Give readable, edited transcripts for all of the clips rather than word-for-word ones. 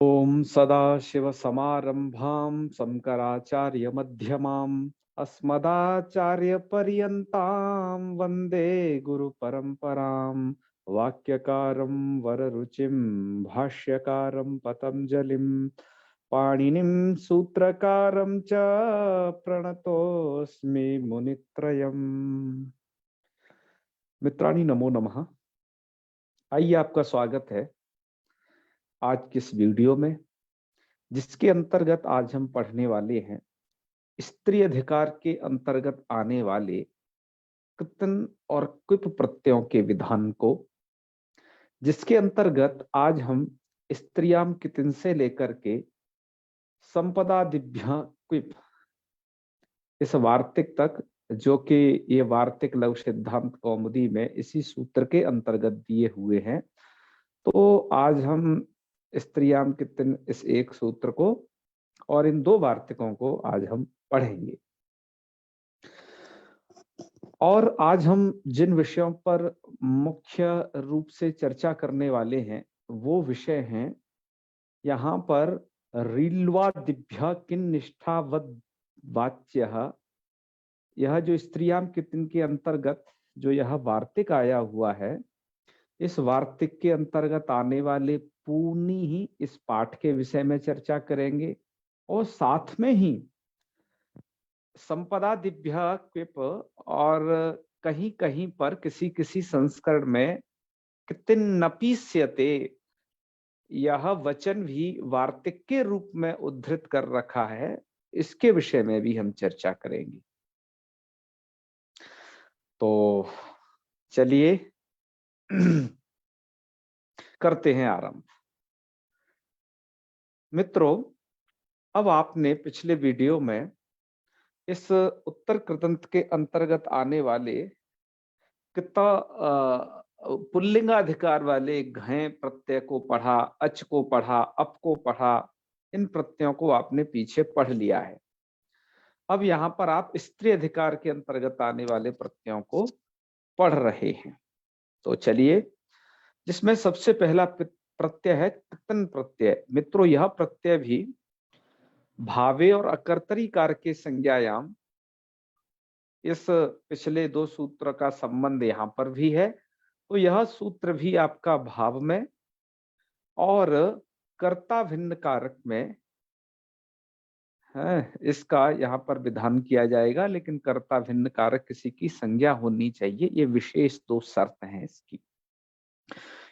ओम सदाशिवसमारंभां शंकराचार्यमध्यमाम् अस्मदाचार्यपर्यन्तां वन्दे गुरुपरम्परां। वाक्यकारं वररुचिं भाष्यकारं पतञ्जलिं पाणिनिं सूत्रकारं च प्रणतोऽस्मि मुनित्रयम्। मित्राणि नमो नमः। आइए, आपका स्वागत है आज की इस वीडियो में, जिसके अंतर्गत आज हम पढ़ने वाले हैं स्त्री अधिकार के अंतर्गत आने वाले कृतन और क्विप प्रत्ययों के विधान को, जिसके अंतर्गत आज हम स्त्रियाम कितिन से लेकर के संपदादिभ्य क्विप इस वार्तिक तक, जो कि ये वार्तिक लघु सिद्धांत कौमुदी में इसी सूत्र के अंतर्गत दिए हुए हैं। तो आज हम स्त्रियाम कितिन इस एक सूत्र को और इन दो वार्तिकों को आज हम पढ़ेंगे। और आज हम जिन विषयों पर मुख्य रूप से चर्चा करने वाले हैं वो विषय हैं यहाँ पर रील्वादिभ्य किन निष्ठावद वाच्य। यह जो स्त्रियाम कितिन के अंतर्गत जो यह वार्तिक आया हुआ है, इस वार्तिक के अंतर्गत आने वाले पूर्णी ही इस पाठ के विषय में चर्चा करेंगे और साथ में ही संपदादिभ्य क्विप और कहीं कहीं पर किसी किसी संस्करण में कितिन नपीस्यते यह वचन भी वार्तिक के रूप में उद्धृत कर रखा है, इसके विषय में भी हम चर्चा करेंगे। तो चलिए करते हैं आरंभ। मित्रों, अब आपने पिछले वीडियो में इस उत्तर कृतंत के अंतर्गत आने वाले कितना पुल्लिंगाधिकार वाले घय प्रत्यय को पढ़ा, अच को पढ़ा, अप को पढ़ा। इन प्रत्ययों को आपने पीछे पढ़ लिया है। अब यहाँ पर आप स्त्री अधिकार के अंतर्गत आने वाले प्रत्ययों को पढ़ रहे हैं। तो चलिए, जिसमें सबसे पहला प्रत्यय है कृतन प्रत्यय। मित्रों, यह प्रत्यय भी भावे और अकर्तरी कार के संज्ञायाम इस पिछले दो सूत्र का संबंध यहाँ पर भी है। तो यह सूत्र भी आपका भाव में और कर्ता भिन्न कारक में है, इसका यहाँ पर विधान किया जाएगा, लेकिन कर्ता भिन्न कारक किसी की संज्ञा होनी चाहिए। ये विशेष दो शर्त हैं इसकी।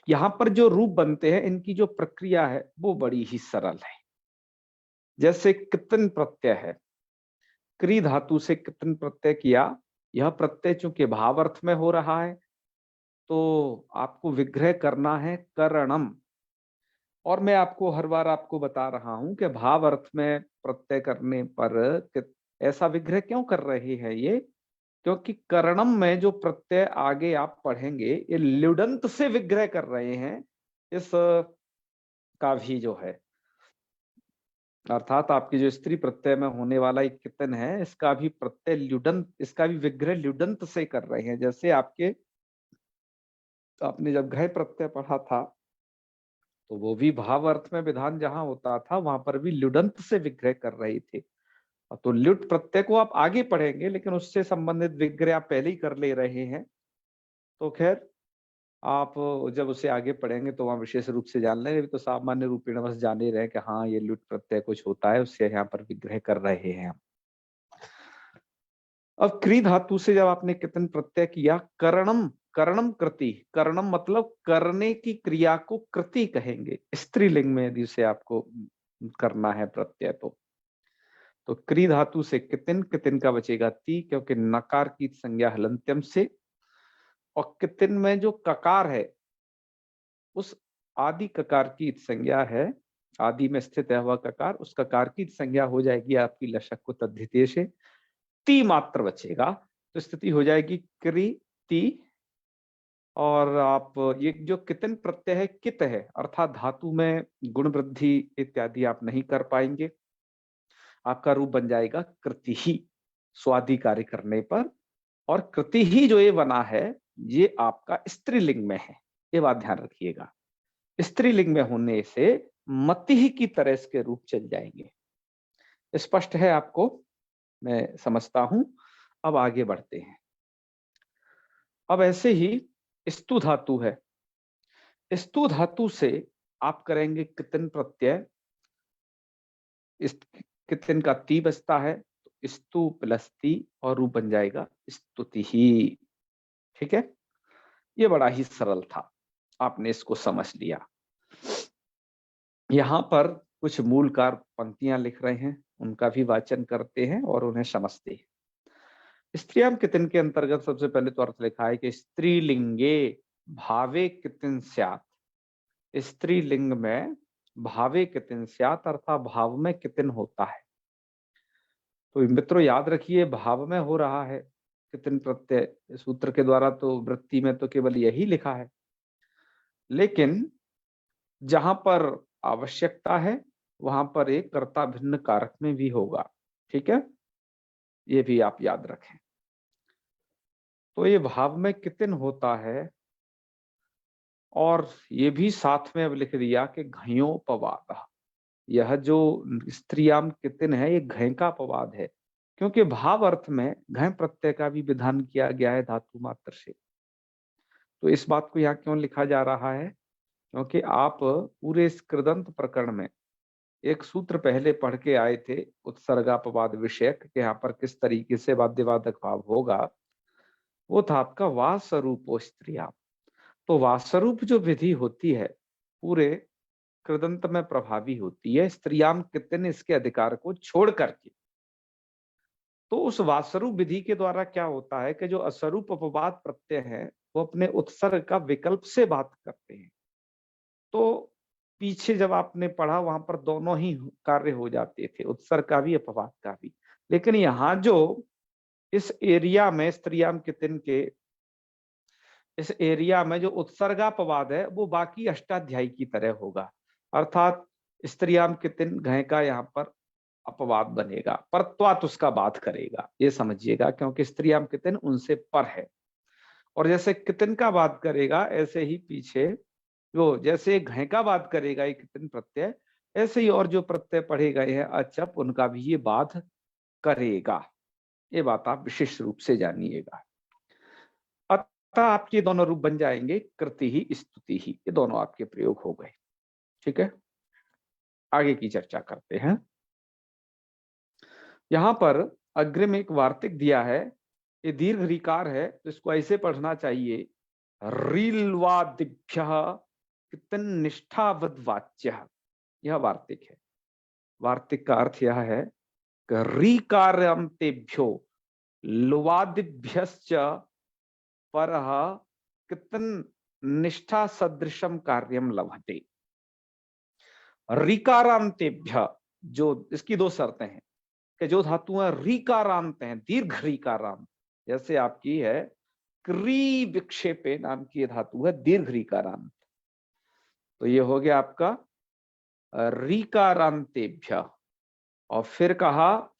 यहाँ पर जो रूप बनते हैं, इनकी जो प्रक्रिया है वो बड़ी ही सरल है। जैसे कितन प्रत्यय है, क्री धातु से कितन प्रत्यय किया। यह प्रत्यय चूंकि भाव अर्थ में हो रहा है तो आपको विग्रह करना है करणम। और मैं आपको हर बार आपको बता रहा हूं कि भाव अर्थ में प्रत्यय करने पर ऐसा विग्रह क्यों कर रहे हैं ये, क्योंकि करणम में जो प्रत्यय आगे आप पढ़ेंगे ये ल्युडंत से विग्रह कर रहे हैं। इस का भी जो है, अर्थात आपकी जो स्त्री प्रत्यय में होने वाला एक कितन है, इसका भी प्रत्यय ल्युडंत, इसका भी विग्रह ल्युडंत से कर रहे हैं। जैसे आपने जब घय प्रत्यय पढ़ा था तो वो भी भाव अर्थ में विधान जहां होता था वहां पर भी ल्युडंत से विग्रह कर रहे थे। तो ल्युट प्रत्यय को आप आगे पढ़ेंगे, लेकिन उससे संबंधित विग्रह आप पहले ही कर ले रहे हैं। तो खैर, आप जब उसे आगे पढ़ेंगे तो वहां विशेष रूप से जान लेंगे। तो सामान्य रूपेण बस जाने रहे कि हाँ, ये ल्युट प्रत्यय कुछ होता है, उससे यहाँ पर विग्रह कर रहे हैं। अब क्री धातु से जब आपने कितन प्रत्यय किया, करणम, करणम कृति, करणम मतलब करने की क्रिया को कृति कहेंगे स्त्रीलिंग में यदि उसे आपको करना है प्रत्यय। तो क्री धातु से कितिन, कितिन का बचेगा ती, क्योंकि नकार की संज्ञा हलंत्यम से। और कितिन में जो ककार है उस आदि ककार की संज्ञा है, आदि में स्थित है वह ककार, उस ककार की संज्ञा हो जाएगी आपकी लशक को तद्धिते से, ती मात्र बचेगा। तो स्थिति हो जाएगी क्री ती। और आप ये जो कितन प्रत्यय है कित है, अर्थात धातु में गुण वृद्धि इत्यादि आप नहीं कर पाएंगे। आपका रूप बन जाएगा कृति ही, स्वादि कार्य करने पर। और कृति ही जो ये बना है ये आपका स्त्रीलिंग में है, ये बात ध्यान रखिएगा। स्त्रीलिंग में होने से मति की तरह इसके रूप चल जाएंगे। स्पष्ट है आपको? मैं समझता हूं। अब आगे बढ़ते हैं। अब ऐसे ही स्तु धातु है। स्तु धातु से आप करेंगे कितन प्रत्यय। इस कितन का ती बचता है, तो स्तु प्लस ती और रूप बन जाएगा स्तुति ही। ठीक है, ये बड़ा ही सरल था, आपने इसको समझ लिया। यहाँ पर कुछ मूलकार पंक्तियां लिख रहे हैं, उनका भी वाचन करते हैं और उन्हें समझते हैं। स्त्रियाम कितिन के अंतर्गत सबसे पहले तो अर्थ लिखा है कि स्त्रीलिंगे भावे कितिन स्यात्। स्त्रीलिंग में भावे कितिन स्यात् अर्थात भाव में कितिन होता है। तो मित्रों याद रखिए, भाव में हो रहा है कितिन प्रत्यय। सूत्र के द्वारा तो वृत्ति में तो केवल यही लिखा है, लेकिन जहां पर आवश्यकता है वहां पर एक कर्ता भिन्न कारक में भी होगा। ठीक है, ये भी आप याद रखें। तो ये भाव में कितिन होता है, और ये भी साथ में अब लिख दिया कि घयोपवाद। यह जो स्त्रियाम कितिन है, ये घय का अपवाद है, क्योंकि भाव अर्थ में घय प्रत्यय का भी विधान किया गया है धातु मात्र से। तो इस बात को यहाँ क्यों लिखा जा रहा है? क्योंकि आप पूरे इस कृदंत प्रकरण में एक सूत्र पहले पढ़ के आए थे, उत्सर्गापवाद विषयक, कि यहाँ पर किस तरीके से वाद्यवादक भाव होगा। वो था आपका वाह स्वरूपो स्त्रिया। तो वास्वरूप जो विधि होती है पूरे कृदंत में प्रभावी होती है, स्त्रियाम कितने इसके अधिकार को छोड़ करके। तो उस वास्वरूप विधि के द्वारा क्या होता है कि जो अस्वरूप अपवाद प्रत्यय है वो अपने उत्सर्ग का विकल्प से बात करते हैं। तो पीछे जब आपने पढ़ा वहां पर दोनों ही कार्य हो जाते थे, उत्सर्ग का भी अपवाद का भी। लेकिन यहाँ जो इस एरिया में स्त्रियाम कितिन के इस एरिया में जो उत्सर्गापवाद है वो बाकी अष्टाध्यायी की तरह होगा, अर्थात स्त्रियाम कितिन घय का यहाँ पर अपवाद बनेगा, परत्वात उसका बात करेगा, ये समझिएगा, क्योंकि स्त्रियाम कितिन उनसे पर है। और जैसे कितिन का बात करेगा ऐसे ही पीछे जो जैसे घय का बात करेगा ये कितिन प्रत्यय, ऐसे ही और जो प्रत्यय पढ़े गए हैं अचप, उनका भी ये बात करेगा। ये बात आप विशेष रूप से जानिएगा। अतः आपके दोनों रूप बन जाएंगे कृति ही स्तुति ही, ये दोनों आपके प्रयोग हो गए। ठीक है, आगे की चर्चा करते हैं। यहां पर अग्रिम एक वार्तिक दिया है, ये दीर्घ ऋकार है, तो इसको ऐसे पढ़ना चाहिए, रीलवादिभ्य कितन निष्ठावद वाच्य। यह वार्तिक है। वार्तिक का अर्थ यह है कि रीकार्यंतेभ्यो लुवादिभ्यश्च परः कितन निष्ठा सदृशम कार्यम लभते। ऋकारांतेभ्य, जो इसकी दो शर्तें हैं कि जो धातुएं ऋकारांत हैं, दीर्घ ऋकारांत, जैसे आपकी है क्री विक्षेपे नाम की ये धातु है दीर्घ ऋकारांत, तो ये हो गया आपका ऋकारांतेभ्य। और फिर कहा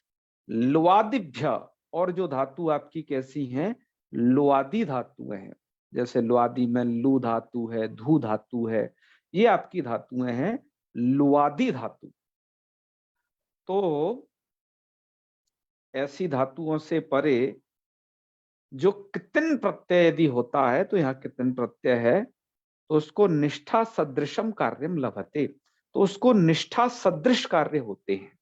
लुआदिभ्य, और जो धातु आपकी कैसी हैं, लुआदी धातुएं हैं, जैसे लुआदी में लू धातु है, धू धातु है, ये आपकी धातुएं हैं लुआदी धातु। तो ऐसी धातुओं से परे जो कितन प्रत्यय यदि होता है, तो यहाँ कितन प्रत्यय है तो उसको निष्ठा सदृशम कार्यम लभते, तो उसको निष्ठा सदृश कार्य होते हैं।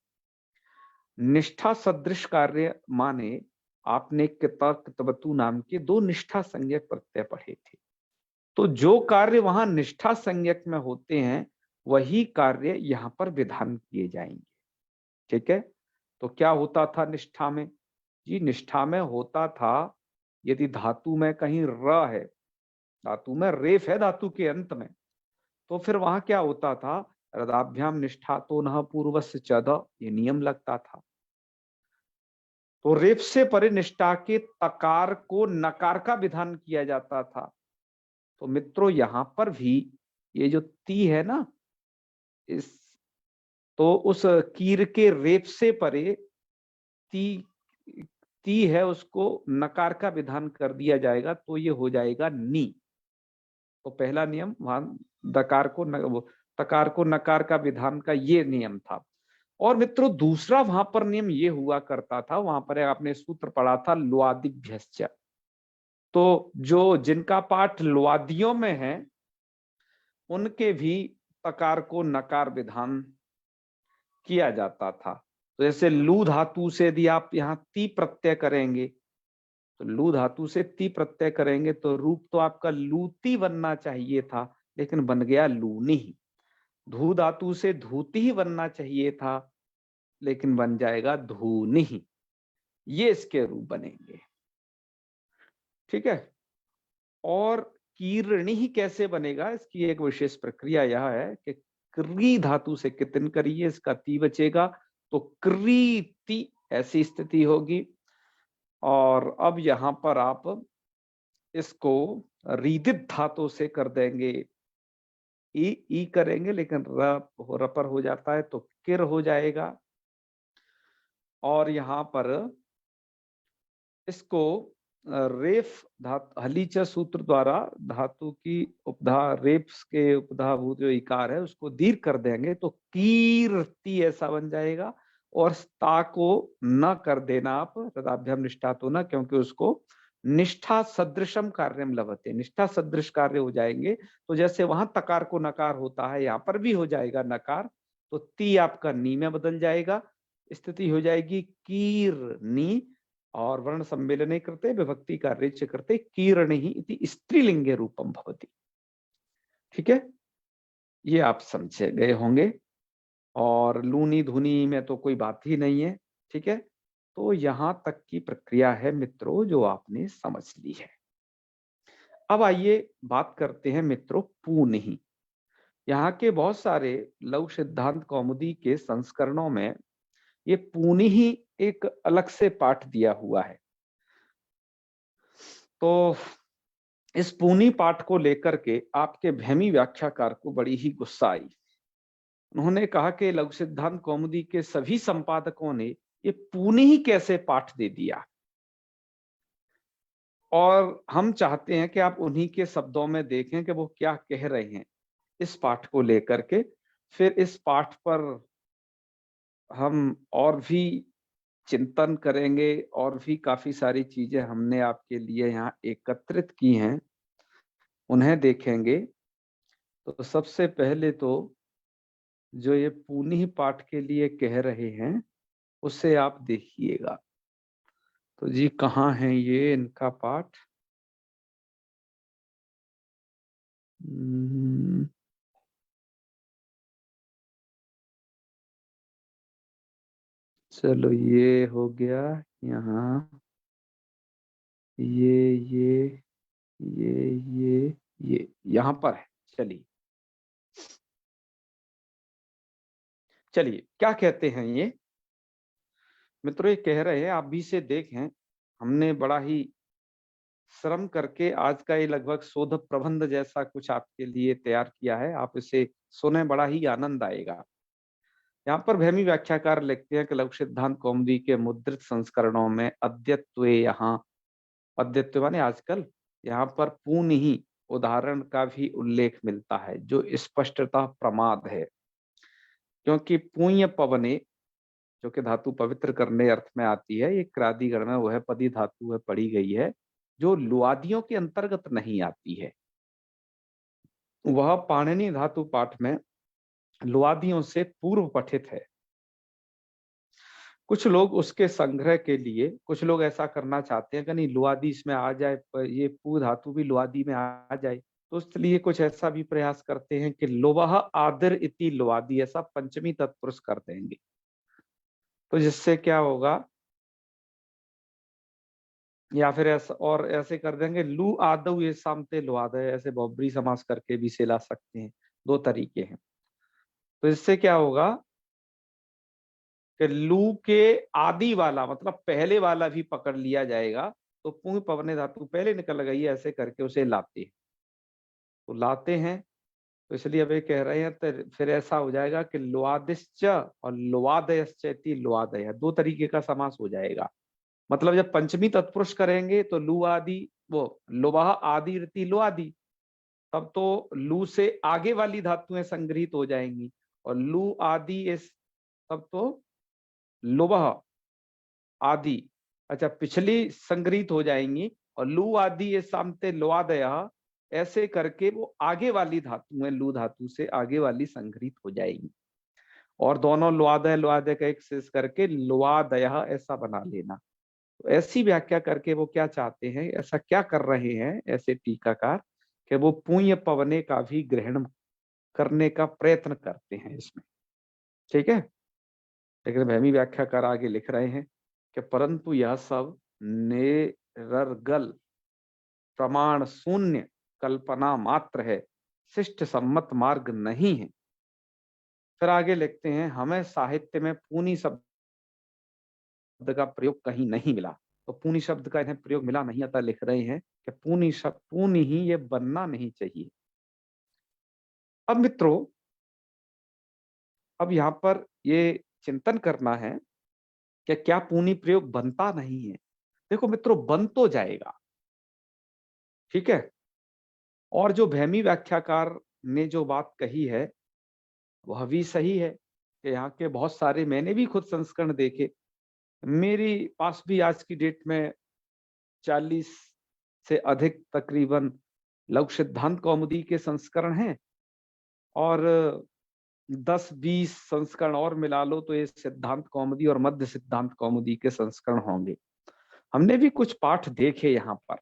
निष्ठा सदृश कार्य माने आपने कितवतु नाम के दो निष्ठा संज्ञक प्रत्यय पढ़े थे, तो जो कार्य वहां निष्ठा संज्ञक में होते हैं वही कार्य यहाँ पर विधान किए जाएंगे। ठीक है, तो क्या होता था निष्ठा में? जी, निष्ठा में होता था यदि धातु में कहीं र है, धातु में रेफ है धातु के अंत में, तो फिर वहां क्या होता था, रदाभ्याम निष्ठा तो न पूर्वस्य चद, ये नियम लगता था। तो रेफ से परे निष्ठा के तकार को नकार का विधान किया जाता था। तो मित्रों यहां पर भी ये जो ती है ना, इस तो उस कीर के रेप से परे ती ती है, उसको नकार का विधान कर दिया जाएगा, तो ये हो जाएगा नी। तो पहला नियम वहां दकार को तकार को नकार का विधान का ये नियम था। और मित्रों दूसरा वहां पर नियम ये हुआ करता था, वहां पर आपने सूत्र पढ़ा था लुआदिभ्यश्च। तो जो जिनका पाठ लुआदियों में है उनके भी तकार को नकार विधान किया जाता था। तो जैसे लू धातु से यदि आप यहाँ ती प्रत्यय करेंगे, तो लू धातु से ती प्रत्यय करेंगे तो रूप तो आपका लूती बनना चाहिए था, लेकिन बन गया लूनी। धू धातु से धूती ही बनना चाहिए था, लेकिन बन जाएगा धूनी। ये इसके रूप बनेंगे, ठीक है। और कीर्णी ही कैसे बनेगा, इसकी एक विशेष प्रक्रिया यह है कि क्री धातु से कितन करिए, इसका ती बचेगा तो क्रीति ऐसी स्थिति होगी। और अब यहां पर आप इसको रीदित धातु से कर देंगे, ई करेंगे, लेकिन रपर हो जाता है तो किर हो जाएगा। और यहां पर इसको रेफ धातु हलीच सूत्र द्वारा धातु की उपधा रेप्स के उपधाभूत जो इकार है उसको दीर्घ कर देंगे तो कीर्ति ऐसा बन जाएगा। और ता को न कर देना आप, तदाभ्याम निष्ठा तो न, क्योंकि उसको निष्ठा सदृशम कार्यम लभते, निष्ठा सदृश कार्य हो जाएंगे। तो जैसे वहां तकार को नकार होता है, यहाँ पर भी हो जाएगा नकार, तो ती आपका नी में बदल जाएगा, स्थिति हो जाएगी कीर्णी। और वर्ण सम्मेलने कृते विभक्ति कार्य च कृते कीर्णि इति स्त्रीलिंगे रूपम भवति। ठीक है, ये आप समझे गए होंगे। और लूनी धुनी में तो कोई बात ही नहीं है, ठीक है। तो यहां तक की प्रक्रिया है मित्रों जो आपने समझ ली है। अब आइए बात करते हैं मित्रों पूनिहि। यहाँ के बहुत सारे लघु सिद्धांत कौमुदी के संस्करणों में ये पूनिहि एक अलग से पाठ दिया हुआ है। तो इस पूनी पाठ को लेकर के आपके भैमी व्याख्याकार को बड़ी ही गुस्सा आई। उन्होंने कहा कि लघु सिद्धांत कौमुदी के सभी संपादकों ने ये पूनी ही कैसे पाठ दे दिया। और हम चाहते हैं कि आप उन्हीं के शब्दों में देखें कि वो क्या कह रहे हैं इस पाठ को लेकर के। फिर इस पाठ पर हम और भी चिंतन करेंगे और भी काफी सारी चीजें हमने आपके लिए यहाँ एकत्रित की हैं, उन्हें देखेंगे। तो सबसे पहले तो जो ये पूनी पाठ के लिए कह रहे हैं उसे आप देखिएगा। तो जी कहाँ है ये इनका पाठ? चलो ये हो गया यहाँ, ये ये यहाँ पर है। चलिए क्या कहते हैं ये मित्रों, ये कह रहे हैं आप भी से देखें, हमने बड़ा ही श्रम करके आज का ये लगभग शोध प्रबंध जैसा कुछ आपके लिए तैयार किया है। आप इसे सुने, बड़ा ही आनंद आएगा। यहाँ पर भैमी व्याख्याकार लिखते हैं कि लघु सिद्धांत कौमुदी के मुद्रित संस्करणों में अद्यत्वे, यहाँ अद्यत्व माने आजकल, यहाँ पर पूर्ण ही उदाहरण का भी उल्लेख मिलता है जो स्पष्टता प्रमाद है। क्योंकि पुण्य पवने जो कि धातु पवित्र करने अर्थ में आती है, ये क्रादिगण में वह पदी धातु है पढ़ी गई है जो लुआदियों के अंतर्गत नहीं आती है। वह पाणिनि धातु पाठ में लुआदियों से पूर्व पठित है। कुछ लोग उसके संग्रह के लिए, कुछ लोग ऐसा करना चाहते हैं कि नहीं लुआदी इसमें आ जाए, ये पू धातु भी लुआदी में आ जाए। तो इसलिए कुछ ऐसा भी प्रयास करते हैं कि लोवाह आदर इति लुआदी ऐसा पंचमी तत्पुरुष कर देंगे। तो जिससे क्या होगा, या फिर ऐसा और ऐसे कर देंगे लू आदव ये सामते लुआद है, ऐसे बहुब्री समास करके भी से ला सकते हैं। दो तरीके हैं। तो इससे क्या होगा कि लू के आदि वाला मतलब पहले वाला भी पकड़ लिया जाएगा। तो पुंग पवने धातु पहले निकल गई, ऐसे करके उसे लाते हैं। तो लाते हैं तो इसलिए अब ये कह रहे हैं तो फिर ऐसा हो जाएगा कि लुआदिश्च और लुआदयश्चेति लुआदय, दो तरीके का समास हो जाएगा। मतलब जब पंचमी तत्पुरुष करेंगे तो लु आदि वो लुवाह आदि रीति लुआदी, तब तो लू से आगे वाली धातुएं संग्रहित हो जाएंगी, और लू आदि इस, तब तो लुबह आदि, अच्छा पिछली संग्रहित हो जाएंगी, और लू आदि ये सामते लुआदय, ऐसे करके वो आगे वाली धातुएं लू धातु से आगे वाली संग्रहित हो जाएंगी, और दोनों लुआदय लुआदय का एक शेष करके लुआदय ऐसा बना लेना। तो ऐसी व्याख्या करके वो क्या चाहते हैं, ऐसा क्या कर रहे हैं ऐसे टीकाकार, कि वो पुण्य पवने का भी ग्रहण करने का प्रयत्न करते हैं इसमें। ठीक है, लेकिन भैमी व्याख्याकार आगे लिख रहे हैं कि परंतु यह सब निरर्गल प्रमाण शून्य कल्पना मात्र है, शिष्ट सम्मत मार्ग नहीं है। फिर आगे लिखते हैं, हमें साहित्य में पूनी शब्द का प्रयोग कहीं नहीं मिला। तो पूनी शब्द का इन्हें प्रयोग मिला नहीं, अतः लिख रहे हैं कि पूनी शब्द पूनी ही ये बनना नहीं चाहिए। अब मित्रों, अब यहाँ पर ये चिंतन करना है कि क्या पूनी प्रयोग बनता नहीं है। देखो मित्रों, बन तो जाएगा, ठीक है, और जो भैमी व्याख्याकार ने जो बात कही है वह भी सही है कि यहाँ के बहुत सारे, मैंने भी खुद संस्करण देखे, मेरी पास भी आज की डेट में 40 से अधिक तकरीबन लघु सिद्धांत कौमुदी के संस्करण हैं, और 10-20 संस्करण और मिला लो तो ये सिद्धांत कौमुदी और मध्य सिद्धांत कौमुदी के संस्करण होंगे। हमने भी कुछ पाठ देखे यहाँ पर,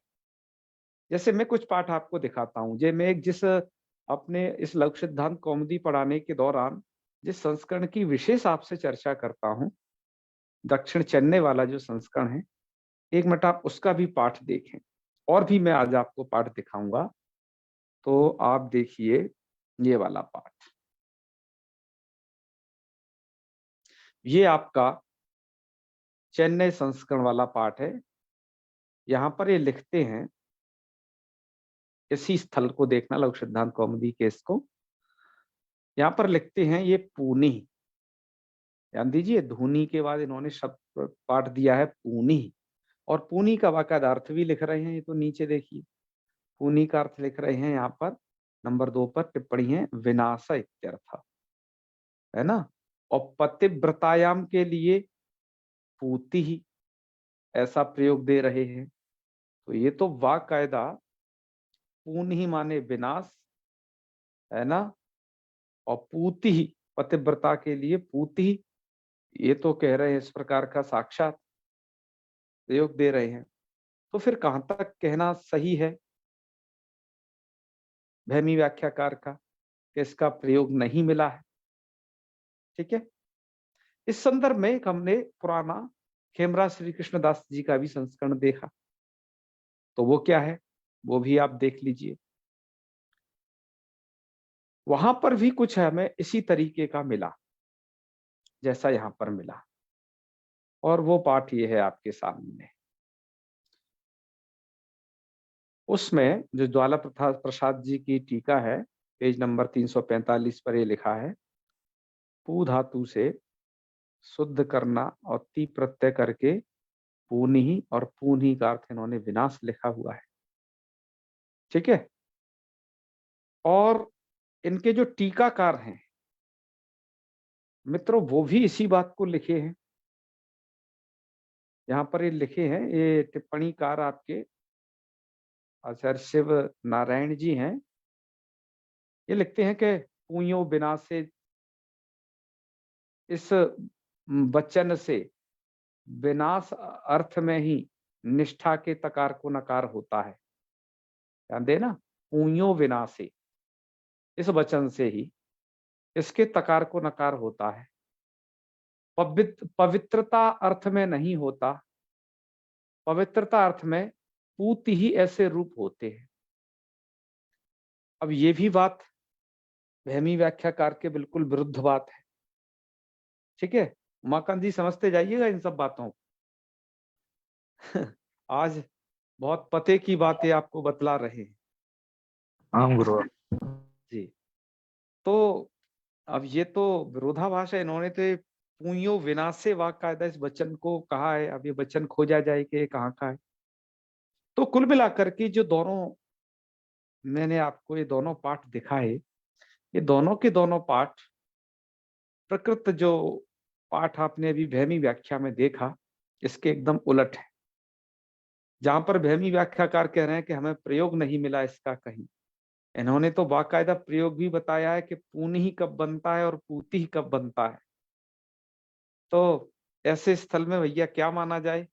जैसे मैं कुछ पाठ आपको दिखाता हूँ। जे मैं जिस अपने इस लघु सिद्धांत कौमुदी पढ़ाने के दौरान जिस संस्करण की विशेष आपसे चर्चा करता हूँ, दक्षिण चेन्नई वाला जो संस्करण है, एक मिनट आप उसका भी पाठ देखें, और भी मैं आज आपको पाठ दिखाऊंगा। तो आप देखिए ये वाला पाठ, ये आपका चेन्नई संस्करण वाला पाठ है। यहाँ पर ये लिखते हैं, इसी स्थल को देखना, लघु सिद्धांत कौमुदी के इसको, यहाँ पर लिखते हैं ये पूनी, ध्यान दीजिए, धूनी के बाद इन्होंने शब्द पाठ दिया है पूनी, और पूनी का बाकायदा अर्थ भी लिख रहे हैं। ये तो नीचे देखिए, पूनी का अर्थ लिख रहे हैं यहाँ पर नंबर 2 पर टिप्पणी है, विनाश इत्यर्थ, है ना। और पतिव्रतायाम के लिए पूति ही ऐसा प्रयोग दे रहे हैं। तो ये तो वाकायदा पूर्ण ही माने विनाश, है ना, और पूति ही पतिव्रता के लिए पूति ही, ये तो कह रहे हैं इस प्रकार का साक्षात प्रयोग दे रहे हैं। तो फिर कहां तक कहना सही है भैमी व्याख्याकार का कि इसका प्रयोग नहीं मिला है। ठीक है, इस संदर्भ में एक हमने पुराना खेमराज श्री कृष्णदास जी का भी संस्करण देखा, तो वो क्या है वो भी आप देख लीजिए। वहां पर भी कुछ हमें इसी तरीके का मिला जैसा यहां पर मिला, और वो पाठ ये है आपके सामने। उसमें जो ज्वाला प्रसाद जी की टीका है, पेज नंबर 345 पर ये लिखा है, पू धातु से शुद्ध करना और ती प्रत्यय करके पूनी, और पूनी का अर्थ इन्होंने विनाश लिखा हुआ है। ठीक है, और इनके जो टीकाकार हैं मित्रों, वो भी इसी बात को लिखे हैं। यहाँ पर ये लिखे हैं, ये टिप्पणीकार आपके आचार्य शिव नारायण जी हैं। ये लिखते हैं कि पूयो बिना से, इस वचन से विनाश अर्थ में ही निष्ठा के तकार को नकार होता है। ध्यान देना, पूयो विनाशे, इस वचन से ही इसके तकार को नकार होता है। पवित्रता अर्थ में नहीं होता, पवित्रता अर्थ में पूति ही ऐसे रूप होते हैं। अब ये भी बात वहमी व्याख्याकार के बिल्कुल विरुद्ध बात है। ठीक है, उमाकांत जी समझते जाइएगा इन सब बातों को। आज बहुत पते की बातें आपको बतला रहे हैं। हाँ गुरु जी, तो अब ये तो विरोधाभास है। इन्होंने तो पुण्यो विनाशे वाकायदा इस वचन को कहा है। अब ये वचन खोजा जाए कि ये कहाँ का है। तो कुल मिलाकर के जो दोनों मैंने आपको ये दोनों पाठ दिखाए, ये दोनों के दोनों पाठ प्रकृत जो पाठ आपने अभी भैमी व्याख्या में देखा, इसके एकदम उलट है। जहां पर भैमी व्याख्याकार कह रहे हैं कि हमें प्रयोग नहीं मिला इसका कहीं, इन्होंने तो बाकायदा प्रयोग भी बताया है कि पूनी ही कब बनता है और पूती ही कब बनता है। तो ऐसे स्थल में भैया क्या माना जाए?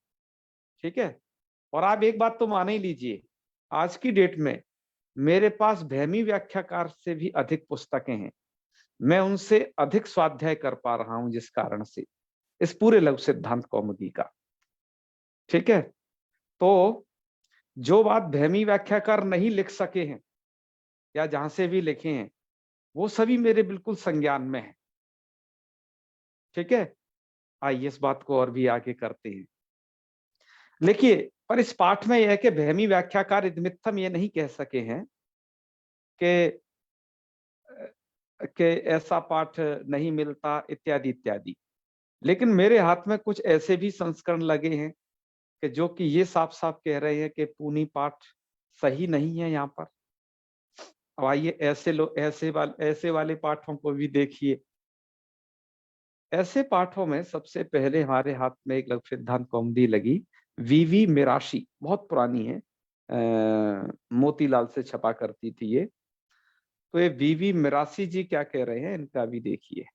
ठीक है। और आप एक बात तो मान ही लीजिए, आज की डेट में मेरे पास भैमी व्याख्याकार से भी अधिक पुस्तकें हैं, मैं उनसे अधिक स्वाध्याय कर पा रहा हूं, जिस कारण से इस पूरे लघु सिद्धांत कौमुदी का। ठीक है। तो जो बात भैमी व्याख्याकार नहीं लिख सके हैं या जहां से भी लिखे हैं, वो सभी मेरे बिल्कुल संज्ञान में है। ठीक है। आइए इस बात को और भी आगे करते हैं। देखिए, पर इस पाठ में यह है कि भैमी व्याख्याकार इदमित्थम ये नहीं कह सके हैं कि ऐसा पाठ नहीं मिलता इत्यादि इत्यादि। लेकिन मेरे हाथ में कुछ ऐसे भी संस्करण लगे हैं कि जो कि ये साफ साफ कह रहे हैं कि पूनी पाठ सही नहीं है यहाँ पर। अब आइए ऐसे वाले पाठों को भी देखिए। ऐसे पाठों में सबसे पहले हमारे हाथ में एक लघु सिद्धांत कौमुदी लगी, वीवी मिराशी, बहुत पुरानी है, मोतीलाल से छपा करती थी ये। तो ये वीवी मिरासी जी क्या कह रहे हैं, इनका भी देखिए।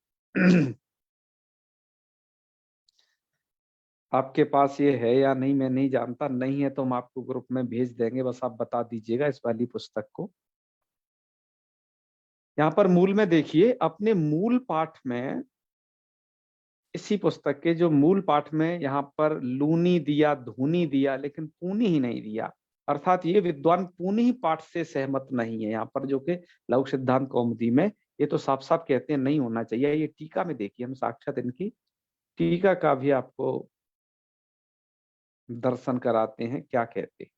आपके पास ये है या नहीं मैं नहीं जानता, नहीं है तो हम आपको ग्रुप में भेज देंगे, बस आप बता दीजिएगा इस वाली पुस्तक को। यहाँ पर मूल में देखिए, अपने मूल पाठ में, इसी पुस्तक के जो मूल पाठ में यहाँ पर लूनी दिया, धूनी दिया, लेकिन पूनी ही नहीं दिया। अर्थात ये विद्वान पूनी ही पाठ से सहमत नहीं है यहाँ पर, जो कि लघु सिद्धांत कौमुदी में ये तो साफ साफ कहते हैं नहीं होना चाहिए। ये टीका में देखिए, हम साक्षात इनकी टीका का भी आपको दर्शन कराते हैं, क्या कहते हैं।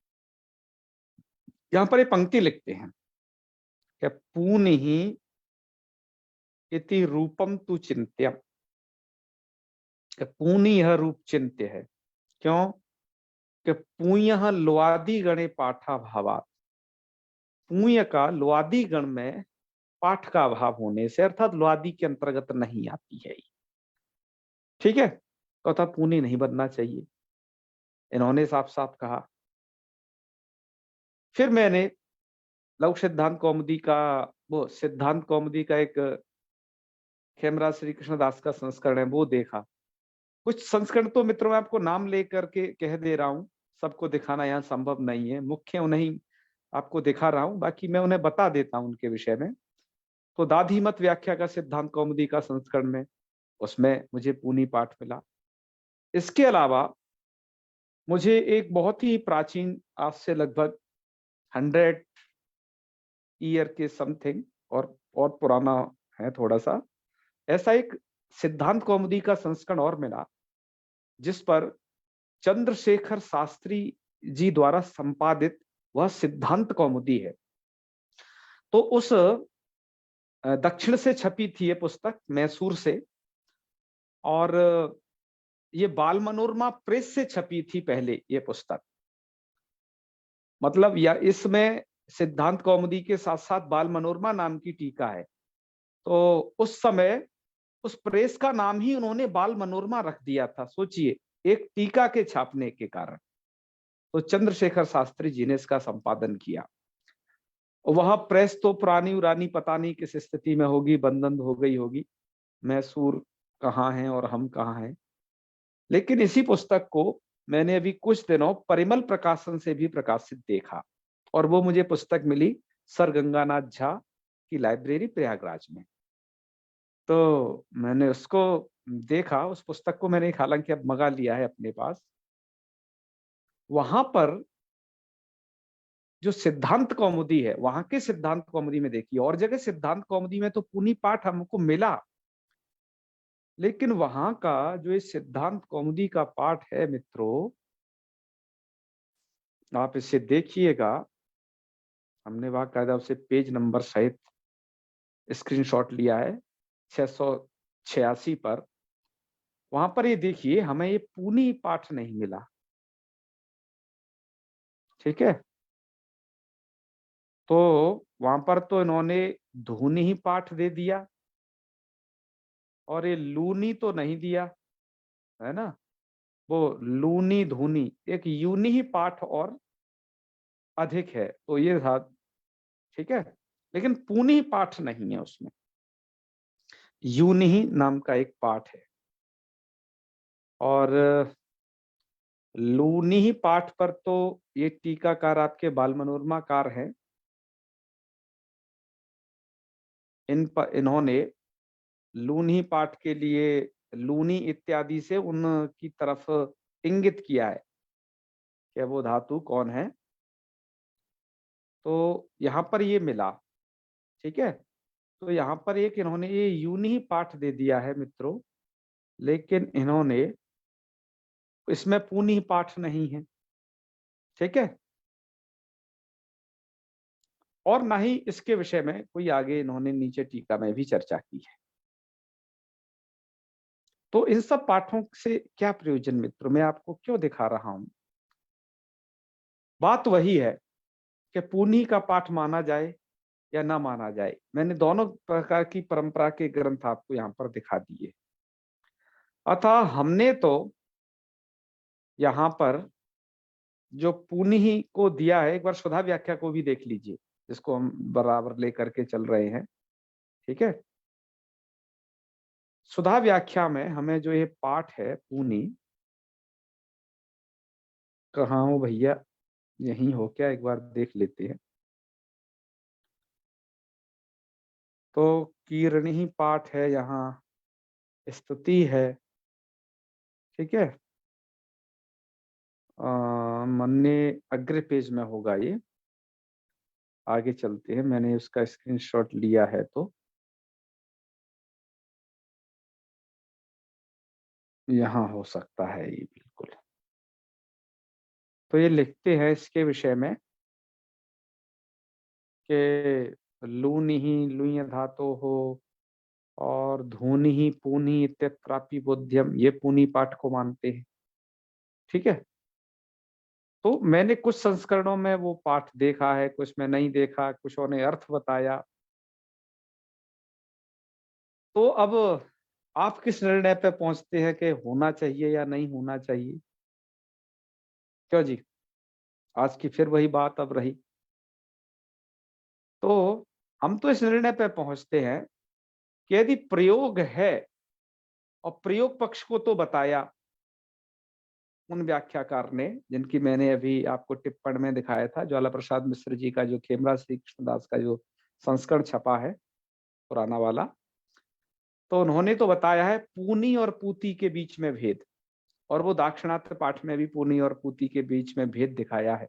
यहाँ पर ये पंक्ति लिखते हैं कि पून ही इति रूपम तु चिंत्यम, पूनी यह रूप चिंत्य है। क्यों? कि पूय लुआदी गणे पाठा भावात, पूय का लुआदी गण में पाठ का अभाव होने से, अर्थात लुआदी के अंतर्गत नहीं आती है। ठीक है। तो अर्थात पूनी नहीं बनना चाहिए, इन्होंने साफ साफ कहा। फिर मैंने लघु सिद्धांत कौमुदी का, वो सिद्धांत कौमुदी का एक खेमराज श्री कृष्णदास का संस्करण है, वो देखा। कुछ संस्करण तो मित्रों मैं आपको नाम लेकर के कह दे रहा हूं, सबको दिखाना यहाँ संभव नहीं है, मुख्य उन्हें आपको दिखा रहा हूं, बाकी मैं उन्हें बता देता हूं उनके विषय में। तो दाधी मत व्याख्या का सिद्धांत कौमुदी का संस्करण में, उसमें मुझे पूनी पाठ मिला। इसके अलावा मुझे एक बहुत ही प्राचीन, आज से लगभग 100 ईयर के समथिंग, और पुराना है थोड़ा सा, ऐसा एक सिद्धांत कौमुदी का संस्करण और मिला, जिस पर चंद्रशेखर शास्त्री जी द्वारा संपादित वह सिद्धांत कौमुदी है। तो उस दक्षिण से छपी थी ये पुस्तक, मैसूर से, और ये बाल मनोरमा प्रेस से छपी थी पहले ये पुस्तक। मतलब या इसमें सिद्धांत कौमुदी के साथ साथ बाल मनोरमा नाम की टीका है। तो उस समय उस प्रेस का नाम ही उन्होंने बाल मनोरमा रख दिया था, सोचिए, एक टीका के छापने के कारण। तो चंद्रशेखर शास्त्री जी ने इसका संपादन किया। वह प्रेस तो पुरानी उरानी पता नहीं किस स्थिति में होगी, बंदन हो गई होगी, मैसूर कहाँ है और हम कहाँ हैं। लेकिन इसी पुस्तक को मैंने अभी कुछ दिनों परिमल प्रकाशन से भी प्रकाशित देखा, और वो मुझे पुस्तक मिली सर गंगानाथ झा की लाइब्रेरी प्रयागराज में। तो मैंने उसको देखा, उस पुस्तक को मैंने हालांकि अब मंगा लिया है अपने पास। वहां पर जो सिद्धांत कौमुदी है, वहां के सिद्धांत कौमुदी में देखिए, और जगह सिद्धांत कौमुदी में तो पुनी पाठ हमको मिला, लेकिन वहां का जो ये सिद्धांत कौमुदी का पाठ है मित्रों, आप इसे देखिएगा। हमने बाकायदा उसे पेज नंबर सहित स्क्रीनशॉट लिया है, 686 पर। वहां पर ये देखिए, हमें ये पूनी पाठ नहीं मिला। ठीक है। तो वहां पर तो इन्होंने धूनी ही पाठ दे दिया, और ये लूनी तो नहीं दिया, है ना। वो लूनी धूनी एक यूनी ही पाठ और अधिक है, तो ये था, ठीक है। लेकिन पूनी पाठ नहीं है उसमें, यूनी ही नाम का एक पाठ है। और लूनी ही पाठ पर तो ये टीकाकार आपके बाल मनोरमाकार हैं, इन्होंने लूनी पाठ के लिए लूनी इत्यादि से उनकी तरफ इंगित किया है कि वो धातु कौन है। तो यहाँ पर ये मिला, ठीक है। तो यहाँ पर एक इन्होंने ये यूनी ही पाठ दे दिया है मित्रों, लेकिन इन्होंने इसमें पूनी ही पाठ नहीं है, ठीक है। और ना ही इसके विषय में कोई आगे इन्होंने नीचे टीका में भी चर्चा की है। तो इन सब पाठों से क्या प्रयोजन मित्रों, मैं आपको क्यों दिखा रहा हूं। बात वही है कि पूनी का पाठ माना जाए या ना माना जाए। मैंने दोनों प्रकार की परंपरा के ग्रंथ आपको यहाँ पर दिखा दिए। अतः हमने तो यहाँ पर जो पूनी ही को दिया है, एक बार सुधा व्याख्या को भी देख लीजिए, जिसको हम बराबर लेकर के चल रहे हैं, ठीक है। सुधा व्याख्या में हमें जो ये पाठ है पूनी, कहाँ हो भैया, यहीं हो क्या, एक बार देख लेते हैं। तो कीर्णि ही पाठ है, यहाँ स्तुति है, ठीक है। मन्ने अग्र पेज में होगा ये, आगे चलते हैं, मैंने उसका स्क्रीनशॉट लिया है, तो यहाँ हो सकता है ये बिल्कुल। तो ये लिखते हैं इसके विषय में कि लूनि ही लुय धातो हो और धूनि ही पूनी इत्यत्रापि बोध्यम, ये पूनी पाठ को मानते हैं, ठीक है। तो मैंने कुछ संस्करणों में वो पाठ देखा है, कुछ में नहीं देखा, कुछ ने अर्थ बताया। तो अब आप किस निर्णय पे पहुंचते हैं कि होना चाहिए या नहीं होना चाहिए। क्यों जी, आज की फिर वही बात अब रही। तो हम तो इस निर्णय पे पहुंचते हैं कि यदि प्रयोग है, और प्रयोग पक्ष को तो बताया उन व्याख्याकार ने जिनकी मैंने अभी आपको टिप्पण में दिखाया था, ज्वाला प्रसाद मिश्र जी का जो खेमराज श्री कृष्णदास का जो संस्करण छपा है पुराना वाला, तो उन्होंने तो बताया है पूनी और पूती के बीच में भेद, और वो दाक्षिणात्य पाठ में भी पूनी और पूती के बीच में भेद दिखाया है।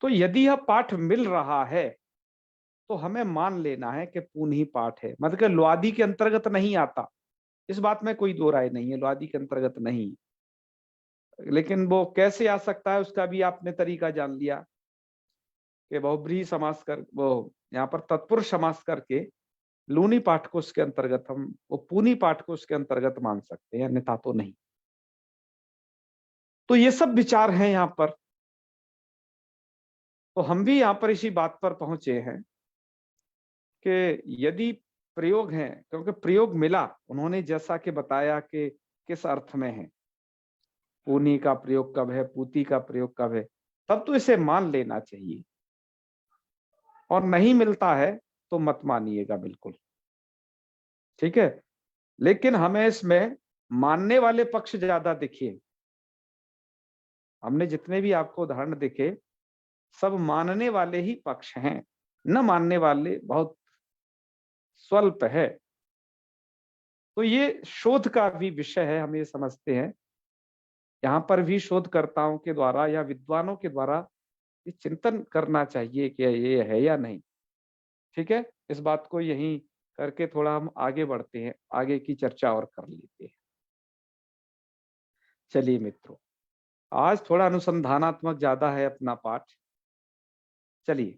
तो यदि यह पाठ मिल रहा है तो हमें मान लेना है कि पूनी पाठ है, मतलब कि लुआदी के अंतर्गत नहीं आता, इस बात में कोई दो राय नहीं है, लुआदी के अंतर्गत नहीं। लेकिन वो कैसे आ सकता है उसका भी आपने तरीका जान लिया कि बहुब्रीहि समास कर, वो यहाँ पर तत्पुरुष समास करके लूनी पाठ को उसके अंतर्गत, हम वो पूनी पाठ को उसके अंतर्गत मान सकते हैं, अन्यथा तो नहीं। तो ये सब विचार हैं यहाँ पर। तो हम भी यहाँ पर इसी बात पर पहुंचे हैं कि यदि प्रयोग है, क्योंकि प्रयोग मिला, उन्होंने जैसा कि बताया कि किस अर्थ में है, पूनी का प्रयोग कब है, पूती का प्रयोग कब है, तब तो इसे मान लेना चाहिए। और नहीं मिलता है तो मत मानिएगा बिल्कुल, ठीक है। लेकिन हमें इसमें मानने वाले पक्ष ज्यादा दिखे। हमने जितने भी आपको उदाहरण दिखे सब मानने वाले ही पक्ष हैं, न मानने वाले बहुत स्वल्प है। तो ये शोध का भी विषय है, हम ये समझते हैं। यहाँ पर भी शोधकर्ताओं के द्वारा या विद्वानों के द्वारा ये चिंतन करना चाहिए कि ये है या नहीं, ठीक है। इस बात को यहीं करके थोड़ा हम आगे बढ़ते हैं, आगे की चर्चा और कर लेते हैं। चलिए मित्रों, आज थोड़ा अनुसंधानात्मक ज्यादा है अपना पाठ। चलिए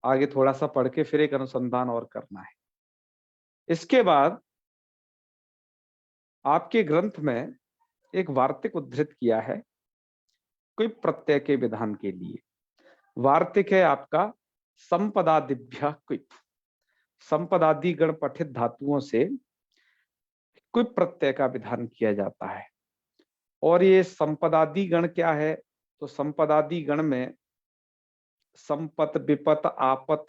आगे थोड़ा सा पढ़ के फिर एक अनुसंधान और करना है। इसके बाद आपके ग्रंथ में एक वार्तिक उद्धृत किया है कोई प्रत्यय के विधान के लिए। वार्तिक है आपका संपदादिभ्यः क्विप, संपदादि गण पठित धातुओं से क्विप प्रत्यय का विधान किया जाता है। और ये संपदादि गण क्या है? तो संपदादि गण में संपत, विपत, आपत,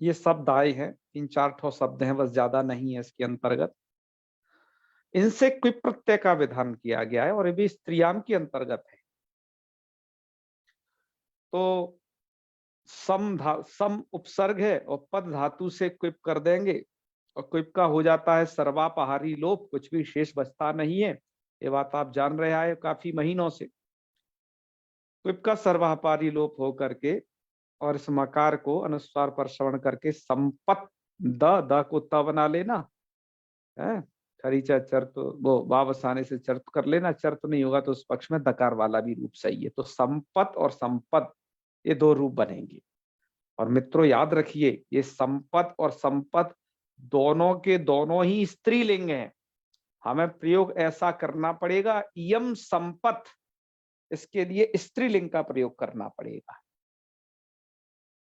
ये शब्द आए हैं, 3-4 ठो शब्द हैं, बस ज्यादा नहीं है इसके अंतर्गत। इनसे क्विप प्रत्यय का विधान किया गया है और ये भी स्त्रीयाम के अंतर्गत है। तो सम उपसर्ग है और पद धातु से क्विप कर देंगे और क्विप का हो जाता है सर्वापहारी लोप, कुछ भी शेष बचता नहीं है। ये बात आप जान रहे आए काफी महीनों से। क्विप का सर्वापहारी लोप हो करके और इस मकार को अनुस्वार पर श्रवण करके संपत, द को त बना लेना है। खरीचा चर्त, वो वावसाने से चर्त कर लेना, चर्त नहीं होगा तो उस पक्ष में दकार वाला भी रूप सही है। तो संपत और संपद ये दो रूप बनेंगे। और मित्रों याद रखिए, ये संपत और संपत दोनों के दोनों ही स्त्रीलिंग हैं। हमें प्रयोग ऐसा करना पड़ेगा, इयम संपत, इसके लिए स्त्रीलिंग का प्रयोग करना पड़ेगा।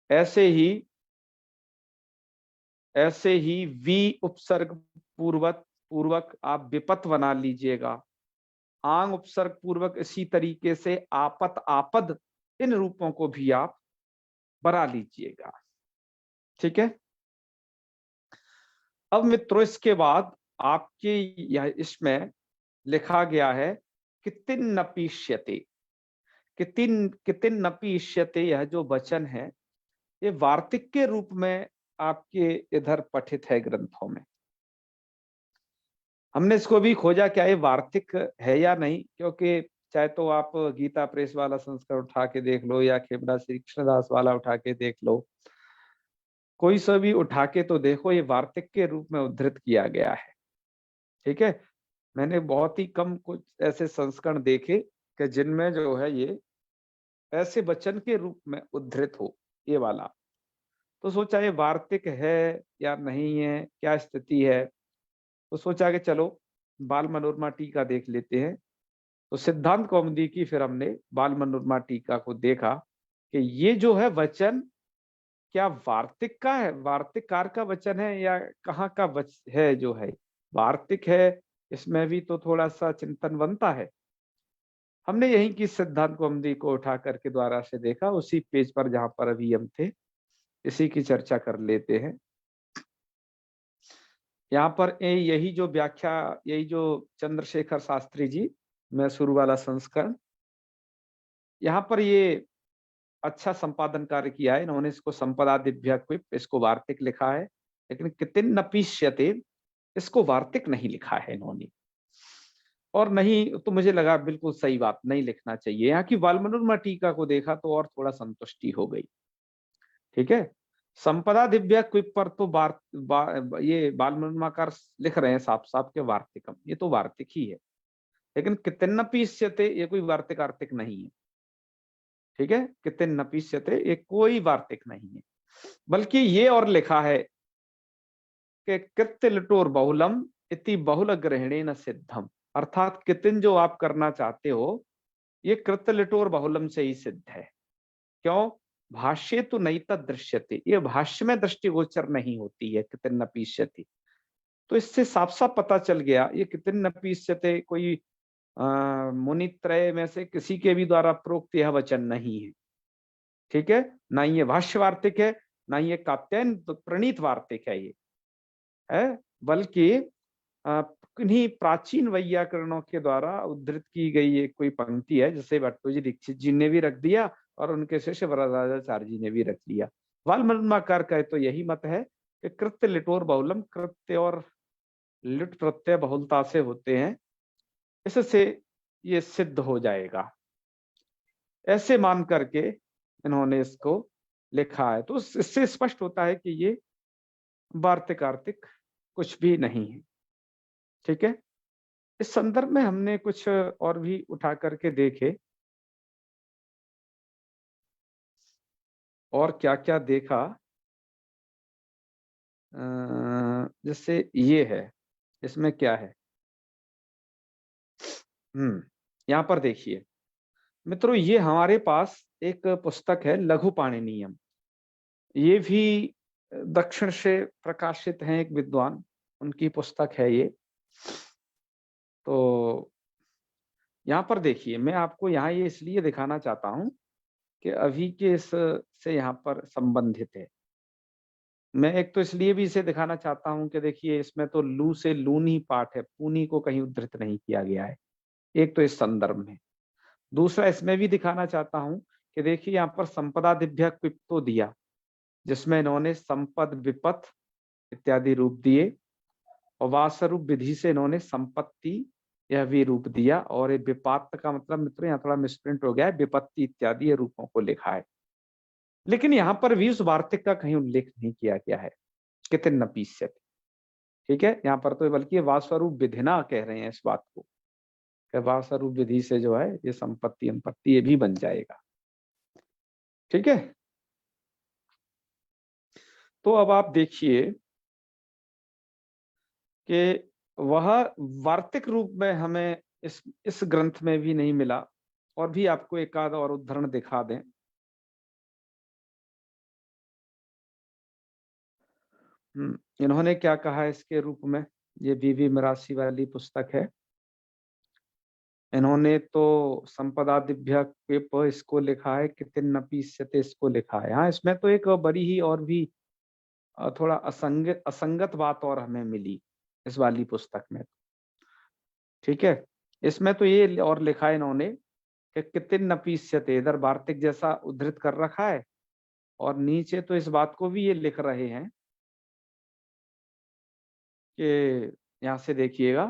ऐसे ही वी उपसर्ग पूर्वक आप विपत बना लीजिएगा। आंग उपसर्ग पूर्वक इसी तरीके से आपत, आपद, इन रूपों को भी आप बना लीजिएगा। ठीक है। अब मित्रों इसके बाद आपके यह इसमें लिखा गया है कितिन नपीष्यते। कितिन नपीष्यते, यह जो वचन है ये वार्तिक के रूप में आपके इधर पठित है ग्रंथों में। हमने इसको भी खोजा क्या ये वार्तिक है या नहीं, क्योंकि चाहे तो आप गीता प्रेस वाला संस्करण उठा के देख लो या खेमरा श्री कृष्णदास वाला उठा के देख लो, कोई सा भी उठा के तो देखो, ये वार्तिक के रूप में उद्धृत किया गया है। ठीक है। मैंने बहुत ही कम कुछ ऐसे संस्करण देखे कि जिनमें जो है ये ऐसे वचन के रूप में उद्धृत हो, ये वाला। तो सोचा ये वार्तिक है या नहीं है, क्या स्थिति है। तो सोचा कि चलो बाल मनोरमा टीका देख लेते हैं। तो सिद्धांत कौमुदी की फिर हमने बाल मनोरमा टीका को देखा कि ये जो है वचन क्या वार्तिक का है, वार्तिककार का वचन है या कहाँ का है जो है वार्तिक है। इसमें भी तो थोड़ा सा चिंतन बनता है। हमने यही की सिद्धांत कौमुदी को उठा करके द्वारा से देखा, उसी पेज पर जहां पर अभी हम थे, इसी की चर्चा कर लेते हैं। यहाँ पर यही जो व्याख्या, यही जो चंद्रशेखर शास्त्री जी, मैं शुरू वाला संस्करण, यहाँ पर ये अच्छा संपादन कार्य किया है इन्होंने। इसको संपदादिभ्य क्विप, इसको वार्तिक लिखा है, लेकिन कितिन नपीष्यते इसको वार्तिक नहीं लिखा है इन्होंने। और नहीं तो मुझे लगा बिल्कुल सही बात, नहीं लिखना चाहिए। यहाँ की बाल मनोरमा टीका को देखा तो और थोड़ा संतुष्टि हो गई। ठीक है। संपदा दिव्या क्विप पर तो ये बाल मनोरमाकार लिख रहे हैं साफ साफ के वार्तिकम, ये तो वार्तिक ही है। लेकिन कितिन नपीष्यते ये कोई वार्तिक आर्तिक नहीं है। ठीक है। कितिन नपीष्यते ये कोई वार्तिक नहीं है, बल्कि ये और लिखा है कि कृत्य लिटोर बहुलम इति बहुल ग्रहणेन सिद्धम। अर्थात कितिन जो आप करना चाहते हो ये कृत्य लिटोर बहुलम से ही सिद्ध है। क्यों? भाष्य तो नहीं तद दृश्यते, ये भाष्य में दृष्टिगोचर नहीं होती है कितिन नपीष्यते। तो इससे साफ साफ पता चल गया ये कितिन नपीष्यते कोई मुनित्रय में से किसी के भी द्वारा प्रोक्त यह वचन नहीं है। ठीक है। ना ये भाष्य वार्तिक है, ना ये कात्यायन प्रणीत वार्तिक है ये है, बल्कि किन्हीं प्राचीन वैयाकरणों के द्वारा उद्धृत की गई एक कोई पंक्ति है, जिसे भट्टोजी दीक्षित जी ने भी रख दिया और उनके शिष्य वरदाचार्य जी ने भी रख लिया। वाल्मीकार का तो यही मत है कि कृत्य लिटोर बहुलम, कृत्य और लिट प्रत्यय बहुलता से होते हैं, इससे ये सिद्ध हो जाएगा। ऐसे मान करके इन्होंने इसको लिखा है। तो इससे स्पष्ट होता है कि ये वार्तिक आर्तिक कुछ भी नहीं है। ठीक है। इस संदर्भ में हमने कुछ और भी उठा करके देखे, और क्या क्या देखा। जैसे ये है, इसमें क्या है, यहाँ पर देखिए मित्रों, ये हमारे पास एक पुस्तक है लघु पाणिनीयम। ये भी दक्षिण से प्रकाशित हैं, एक विद्वान, उनकी पुस्तक है ये। तो यहाँ पर देखिए, मैं आपको यहाँ ये इसलिए दिखाना चाहता हूँ कि अभी के इस से यहाँ पर संबंधित है। मैं एक तो इसलिए भी इसे दिखाना चाहता हूँ कि देखिए, इसमें तो लू से लूनी पाठ है, पूनी को कहीं उद्धृत नहीं किया गया है, एक तो इस संदर्भ में। दूसरा, इसमें भी दिखाना चाहता हूँ कि देखिए, यहाँ पर संपदा दिव्या क्विप्तो दिया, जिसमें इन्होंने संपद विपथ इत्यादि रूप दिए, और वासरूप विधि से इन्होंने संपत्ति यह भी रूप दिया, और ये विपात का मतलब मित्रों यहाँ थोड़ा मिसप्रिंट हो गया है, विपत्ति इत्यादि ये रूपों को लिखा है। लेकिन यहाँ पर भी उस वार्तिक का कहीं उल्लेख नहीं किया गया है, कितिन नपीस्यते। ठीक है, यहाँ पर तो बल्कि वास्वरूप विधिना कह रहे हैं इस बात को, कि वास्वरूप विधि से जो है ये संपत्ति अंपत्ति ये भी बन जाएगा। ठीक है, तो अब आप देखिए कि वह वार्तिक रूप में हमें इस ग्रंथ में भी नहीं मिला, और भी आपको एक आध और उदाहरण दिखा दें। इन्होंने क्या कहा है इसके रूप में, ये बीवी मिरासी वाली पुस्तक है। इन्होंने तो संपदा दिव्या के इसको लिखा है, कितिन नपीस्यते इसको लिखा है। हाँ, इसमें तो एक बड़ी ही और भी थोड़ा असंगत बात और हमें मिली इस वाली पुस्तक में। ठीक है, इसमें तो ये और लिखा है इन्होंने कि कितिन नपीस्यते, इधर वार्तिक जैसा उद्धृत कर रखा है, और नीचे तो इस बात को भी ये लिख रहे हैं कि यहाँ से देखिएगा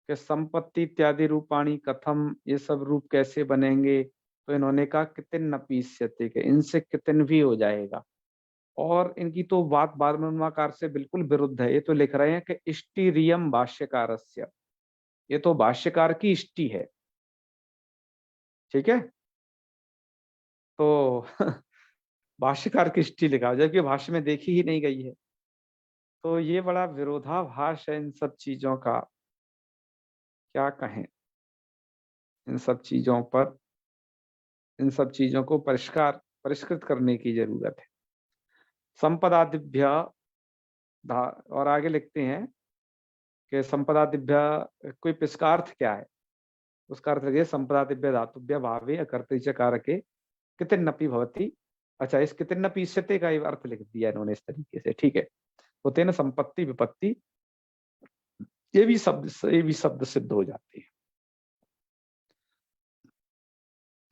कि संपत्ति इत्यादि रूपाणी कथम, ये सब रूप कैसे बनेंगे। तो इन्होंने कहा कितिन नपीस्यते, के इनसे कितिन भी हो जाएगा। और इनकी तो बात बारमनवाकार से बिल्कुल विरुद्ध है। ये तो लिख रहे हैं कि इष्टिरियम भाष्यकारस्य, ये तो भाष्यकार की इष्टि है। ठीक है, तो भाष्यकार की इष्टि लिखा, जबकि भाष्य में देखी ही नहीं गई है। तो ये बड़ा विरोधाभास है इन सब चीजों का, क्या कहें। इन सब चीजों पर, इन सब चीजों को परिष्कृत करने की जरूरत है। संपदादिभ्य, और आगे लिखते हैं कि संपदादिभ्य कोई इसका अर्थ क्या है, उसका अर्थ लगे संपदादिभ्य धातुभ्य भावे अकर्तृ च कारके कितिन नपी भवती। अच्छा, इस कितिन नपीस्यते का अर्थ लिख दिया इन्होंने इस तरीके से। ठीक है, तो तेन संपत्ति विपत्ति, ये भी शब्द सिद्ध हो जाते हैं।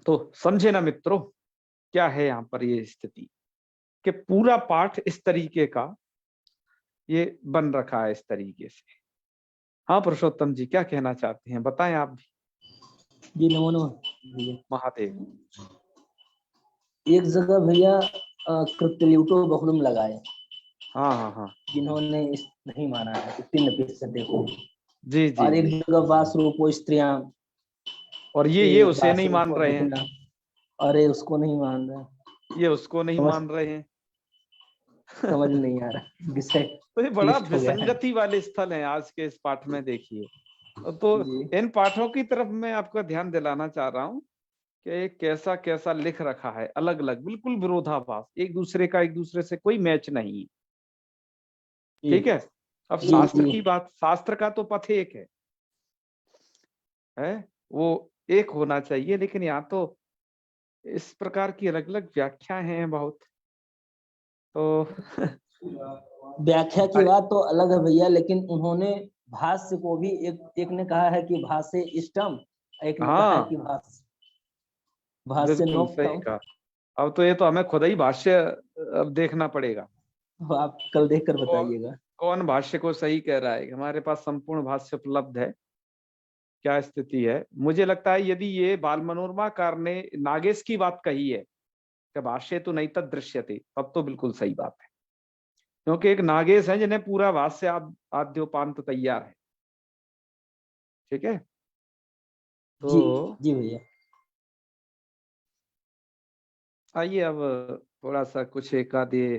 तो समझे ना मित्रों, क्या है यहाँ पर ये स्थिति कि पूरा पाठ इस तरीके का ये बन रखा है, इस तरीके से। हाँ पुरुषोत्तम जी, क्या कहना चाहते हैं, बताएं आप भी। जी नमो नमः महादेव। एक जगह भैया कृत्यल्यूटो बहुलम लगाए। हाँ हाँ हाँ, जिन्होंने नहीं माना है कितने नपीस्यते को। जी जी और एक जी। जगह वासरूपो स्त्रियां, और ये उसे नहीं मान रहे हैं, अरे उसको नहीं मान रहे, ये उसको नहीं मान रहे हैं। समझ नहीं आ रहा विषय। तो ये बड़ा क्लिष्ट हो गया है। विसंगति वाले स्थल हैं आज के इस पाठ में। देखिए, तो जी इन पाठों की तरफ मैं आपका ध्यान दिलाना चाह रहा हूँ कि कैसा कैसा लिख रखा है, अलग अलग, बिल्कुल विरोधाभास, एक दूसरे का एक दूसरे से कोई मैच नहीं। ठीक है, अब जी शास्त्र जी की बात, शास्त्र का तो पथ एक है वो एक होना चाहिए, लेकिन यहाँ तो इस प्रकार की अलग अलग व्याख्या हैं बहुत। तो व्याख्या की बात तो अलग है भैया, लेकिन उन्होंने भाष्य को भी एक ने कहा है कि भाष्य इष्टम, एक ने कहा है हाँ, कि भाष्य बिल्कुल सही नोक्तम। कहा। अब तो ये तो हमें खुद ही भाष्य अब देखना पड़ेगा, आप कल देख कर कौन बताइएगा। कौन भाष्य को सही कह रहा है। हमारे पास संपूर्ण भाष्य उपलब्ध है, क्या स्थिति है। मुझे लगता है यदि ये बाल मनोरमाकार ने नागेश की बात कही है कि भाष्य तो नहीं तद दृश्यते, तब तो बिल्कुल सही बात है, क्योंकि एक नागेश है जिन्हें पूरा भाष्य आद्योपांत तैयार है। ठीक है, जी तो जी भैया। आइए अब थोड़ा सा कुछ एक आधे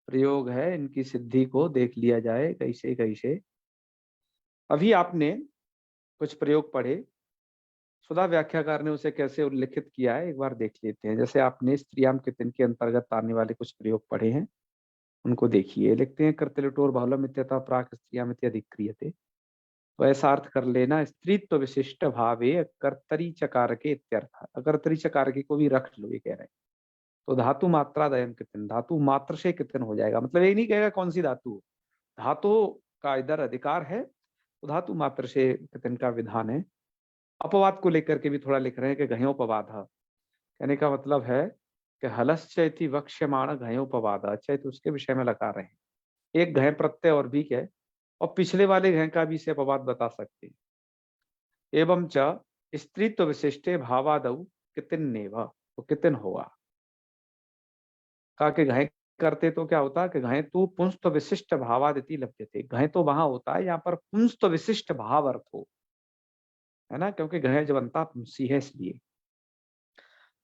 प्रयोग है, इनकी सिद्धि को देख लिया जाए कैसे कैसे। अभी आपने कुछ प्रयोग पढ़े, सुधा व्याख्याकार ने उसे कैसे उल्लिखित किया है एक बार देख लेते हैं। जैसे आपने स्त्रियाम कितन के अंतर्गत आने वाले कुछ प्रयोग पढ़े हैं, उनको देखिए। लिखते हैं कर्तलिटोर बहुलम इत्यतः प्राक स्त्रियाम इत्यादि क्रियते। तो ऐसा अर्थ कर लेना, स्त्रीत्व विशिष्ट भावे कर्तरी चकार के इत्यर्थ। अकर्तरी चकार के को भी रख लो, ये कह रहे हैं। तो धातु मात्रा दयम कितन, धातु मात्र से कितन हो जाएगा, मतलब ये नहीं कहेगा कौन सी धातु, धातु का इधर अधिकार है तो धातु मात्र से कितन का विधान है। अपवाद को लेकर के भी थोड़ा लिख रहे हैं कि घयोपवाद, कहने का मतलब है कि हलश्चैति वक्ष्यमाण घयोपवाद, चैत उसके विषय में लगा रहे हैं। एक घय प्रत्यय और भी है, और पिछले वाले घय का भी इसे अपवाद बता सकते हैं। एवं च स्त्रीत्व विशिष्टे भावादौ कितिन्नेव, तो कितिन होगा। कहा कि घय करते तो क्या होता कि घय तू पुंस्त विशिष्ट भावादिति लभ्यते, घय तो वहां होता है यहाँ पर पुंस्त विशिष्ट भाव अर्थ हो, है ना, क्योंकि घय जबंता पुंसी है इसलिए।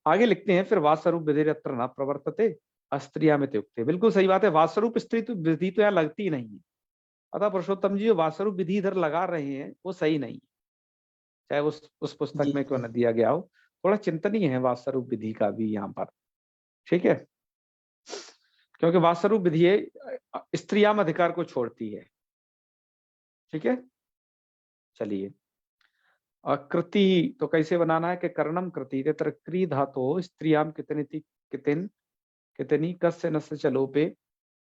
आगे लिखते हैं फिर वास्वरूप विधि अत्र न प्रवर्तते अस्त्रिया में युक्ते। बिल्कुल सही बात है, वास्वरूप स्त्री तो विधि तो यहाँ लगती नहीं है। अतः पुरुषोत्तम जी जो वास्वरूप विधि इधर लगा रहे हैं वो सही नहीं है, चाहे उस पुस्तक जी में क्यों न दिया गया हो। थोड़ा चिंतनीय है वास्वरूप विधि का भी यहाँ पर, ठीक है, क्योंकि वास्वरूप विधि स्त्रियाम अधिकार को छोड़ती है। ठीक है, चलिए। कृति तो कैसे बनाना है कि कर्णम कृति तत्र क्री धातो स्त्रियाम कितनिति कितिन कितनी कस्य नस्य चलोपे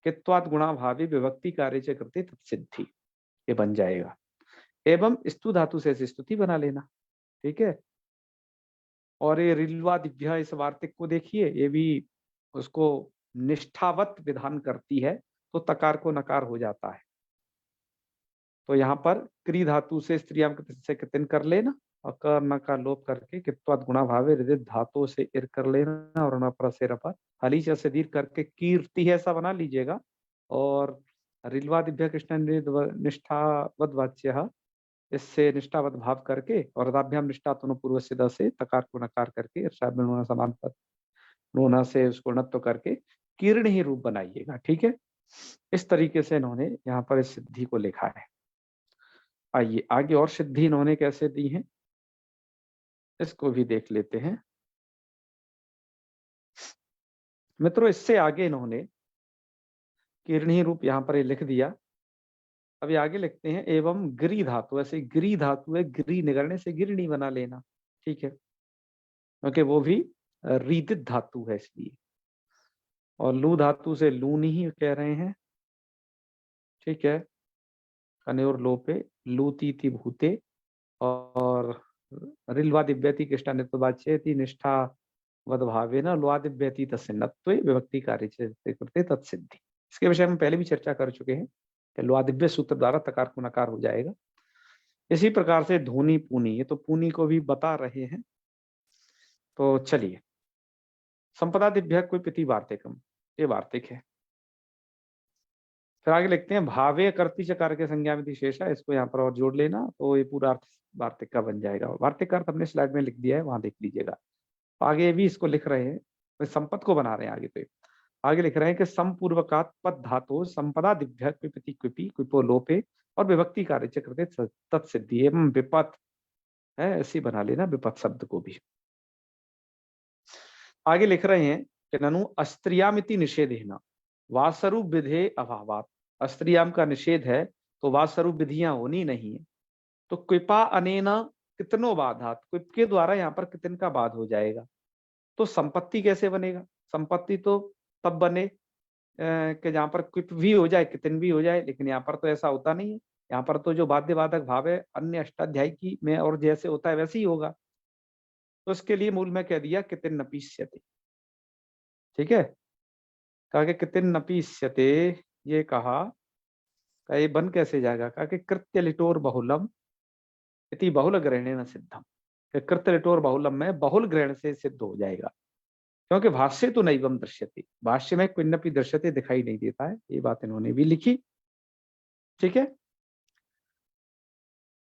कित्वाद गुणा भावी विभक्ति कार्य च कृति तत्सिद्धि, ये बन जाएगा। एवं स्तु धातु से ऐसी स्तुति बना लेना, ठीक है। और ये रिल्वा दिव्या इस वार्तिक को देखिए, ये भी उसको निष्ठावत विधान करती है, तो तकार को नकार हो जाता है। तो यहाँ पर क्री धातु से स्त्रियाम से कितिन कर लेना, और क न का लोप करके कित्वाद गुणा भावे हृदय धातु से इर कर लेना, और न पर से रपर हली से दीर्घ करके कीर्ति है ऐसा बना लीजिएगा। और रिल्वा दिव्या कृष्ण निष्ठावद वाच्य, इससे निष्ठावत भाव करके और रदाभ्याम निष्ठा तनु पूर्व सिद्ध से तकार को नकार करके समान पद नोना से उसको नत्व करके कीर्ण ही रूप बनाइएगा, ठीक है। इस तरीके से इन्होंने यहाँ पर इस सिद्धि को लिखा है। आइए आगे और सिद्धि इन्होंने कैसे दी है इसको भी देख लेते हैं मित्रों। इससे आगे इन्होंने कीर्णी रूप यहाँ पर लिख दिया। अभी आगे लिखते हैं एवं गिरी धातु, ऐसे गिरी धातु है, गिरी निगरने से गिरणी बना लेना, ठीक है, क्योंकि वो भी रीदित धातु है इसलिए। और लू धातु से लूनी ही कह रहे हैं, ठीक है। कन्योर लोपे लूती थी भूते, और रिल्वा दिव्यति कृष्णा नित्यवाच्यति निष्ठा वदभावे न लुआ दिव्यति तस्सिन्नत्वे विभक्ति कार्य करते तत्सिद्धि। इसके विषय में पहले भी चर्चा कर चुके हैं कि लुआ दिव्य सूत्र द्वारा तकार को नकार हो जाएगा। इसी प्रकार से धूनी पूनी, ये तो पूनी को भी बता रहे हैं। तो चलिए, संपदा दिव्य कोई पिति वार्तिकम, ये वार्तिक है। फिर आगे लिखते हैं भावे कर्ती चकार के संज्ञा विधि शेष है, इसको यहाँ पर और जोड़ लेना, तो ये पूरा अर्थ वार्तिक का बन जाएगा। वार्तिक का अर्थ हमने स्लाइड में लिख दिया है, वहां देख लीजिएगा। आगे भी इसको लिख रहे हैं, संपद को बना रहे हैं आगे। तो आगे लिख रहे हैं कि समपूर्वकात पद धातु संपदा दिव्य क्विपति क्विपी क्विपो लोपे और विभक्ति कार्य चक्रते तत्सिद्धि एवं विपत है, ऐसी बना लेना विपत शब्द को भी। आगे लिख रहे हैं कि ननु अस्त्रियामिति निषेधेन वास्वरूप विधे अभावात, अस्त्रियाम का निषेध है तो वास्वरूप विधियां होनी नहीं है। तो कृपा अनेना कितनो बाधात, क्विप के द्वारा यहाँ पर कितन का बाध हो जाएगा। तो संपत्ति कैसे बनेगा, संपत्ति तो तब बने कि जहां पर क्विप भी हो जाए कितन भी हो जाए, लेकिन यहाँ पर तो ऐसा होता नहीं है। यहाँ पर तो जो बाध्य बाधक भाव है अन्य अष्टाध्यायी की में और जैसे होता है वैसे ही होगा। तो इसके लिए मूल में कह दिया कितिन नपीष्यते, ठीक है। कहा कि कितिन नपीष्यते, ये कहा ये बन कैसे जाएगा, कहा कि कृत्य लिटोर बहुलम इति बहुल ग्रहणे न सिद्धम, कृत्य लिटोर बहुलम में बहुल ग्रहण से सिद्ध हो जाएगा, क्योंकि भाष्य तो नैवम दृश्यते, भाष्य में क्विन्नपि दृश्यते दिखाई नहीं देता है। ये बात इन्होंने भी लिखी, ठीक है।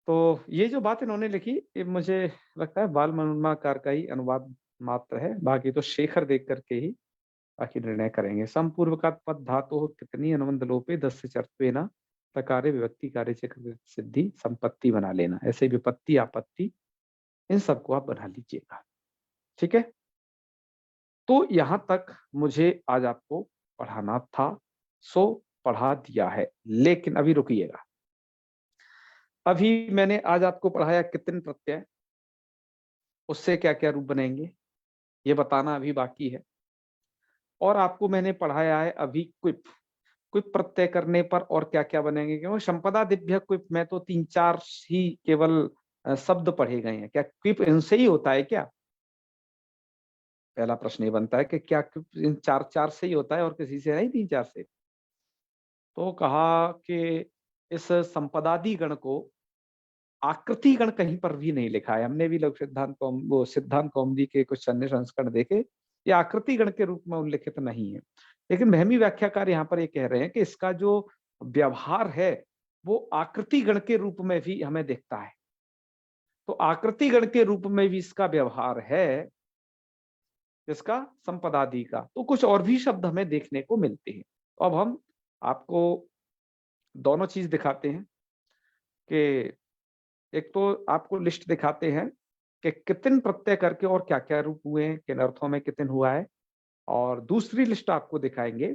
तो ये जो बात इन्होंने लिखी ये मुझे लगता है बाल मनुन्माकार का ही अनुवाद मात्र है, बाकी तो शेखर देख करके ही बाकी निर्णय करेंगे। समपूर्वकात पद धातु कितनी अनुबंध लोपे 10 चर्त्वे न तकारे विभक्ति कार्य चक्र सिद्धि संपत्ति बना लेना, ऐसे विपत्ति आपत्ति इन सबको आप बना लीजिएगा। ठीक है, तो यहां तक मुझे आज आपको पढ़ाना था, सो पढ़ा दिया है। लेकिन अभी रुकिएगा, अभी मैंने आज आपको पढ़ाया कितने प्रत्यय, उससे क्या क्या रूप बनेंगे ये बताना अभी बाकी है। और आपको मैंने पढ़ाया है अभी क्विप, क्विप प्रत्यय करने पर और क्या क्या बनेंगे, क्योंकि संपदा दिव्य क्विप में तो 3-4 ही केवल शब्द पढ़े गए हैं। क्या क्विप इनसे ही होता है क्या? पहला प्रश्न ये बनता है कि क्या क्विप इन 4 से ही होता है और किसी से नहीं, 3-4 से? तो कहा कि इस संपदादि गण को आकृति गण कहीं पर भी नहीं लिखा है। हमने भी लघु सिद्धांत वो सिद्धांत कौमुदी के कुछ अन्य संस्करण देखे, ये आकृति गण के रूप में उल्लेखित नहीं है। लेकिन महमी व्याख्याकार यहाँ पर ये कह रहे हैं कि इसका जो व्यवहार है वो आकृति गण के रूप में भी हमें दिखता है। तो आकृति गण के रूप में भी इसका व्यवहार है, इसका संपदादि का। तो कुछ और भी शब्द हमें देखने को मिलते हैं। तो अब हम आपको दोनों चीज दिखाते हैं कि एक तो आपको लिस्ट दिखाते हैं कि कितने प्रत्यय करके और क्या क्या रूप हुए हैं, किन अर्थों में कितने हुआ है। और दूसरी लिस्ट आपको दिखाएंगे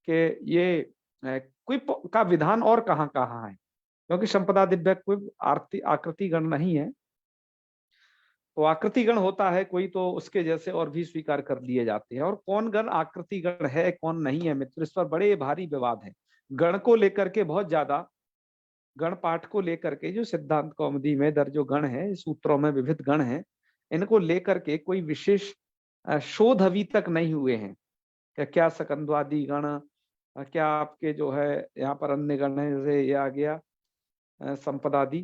कि ये क्विप का विधान और कहाँ कहाँ है, क्योंकि संपदा दिव्य क्विप आकृति गण नहीं है। तो आकृति गण होता है कोई तो उसके जैसे और भी स्वीकार कर लिए जाते हैं। और कौन गण आकृति गण है कौन नहीं है मित्र, इस पर बड़े भारी विवाद है। गण को लेकर के बहुत ज्यादा, गण पाठ को लेकर के जो सिद्धांत कौमुदी में दर्ज जो गण है, सूत्रों में विविध गण हैं, इनको लेकर के कोई विशेष शोध अभी तक नहीं हुए हैं। क्या सकंदवादी गण, क्या आपके जो है यहाँ पर अन्य गण है, जैसे ये आ गया संपदादि।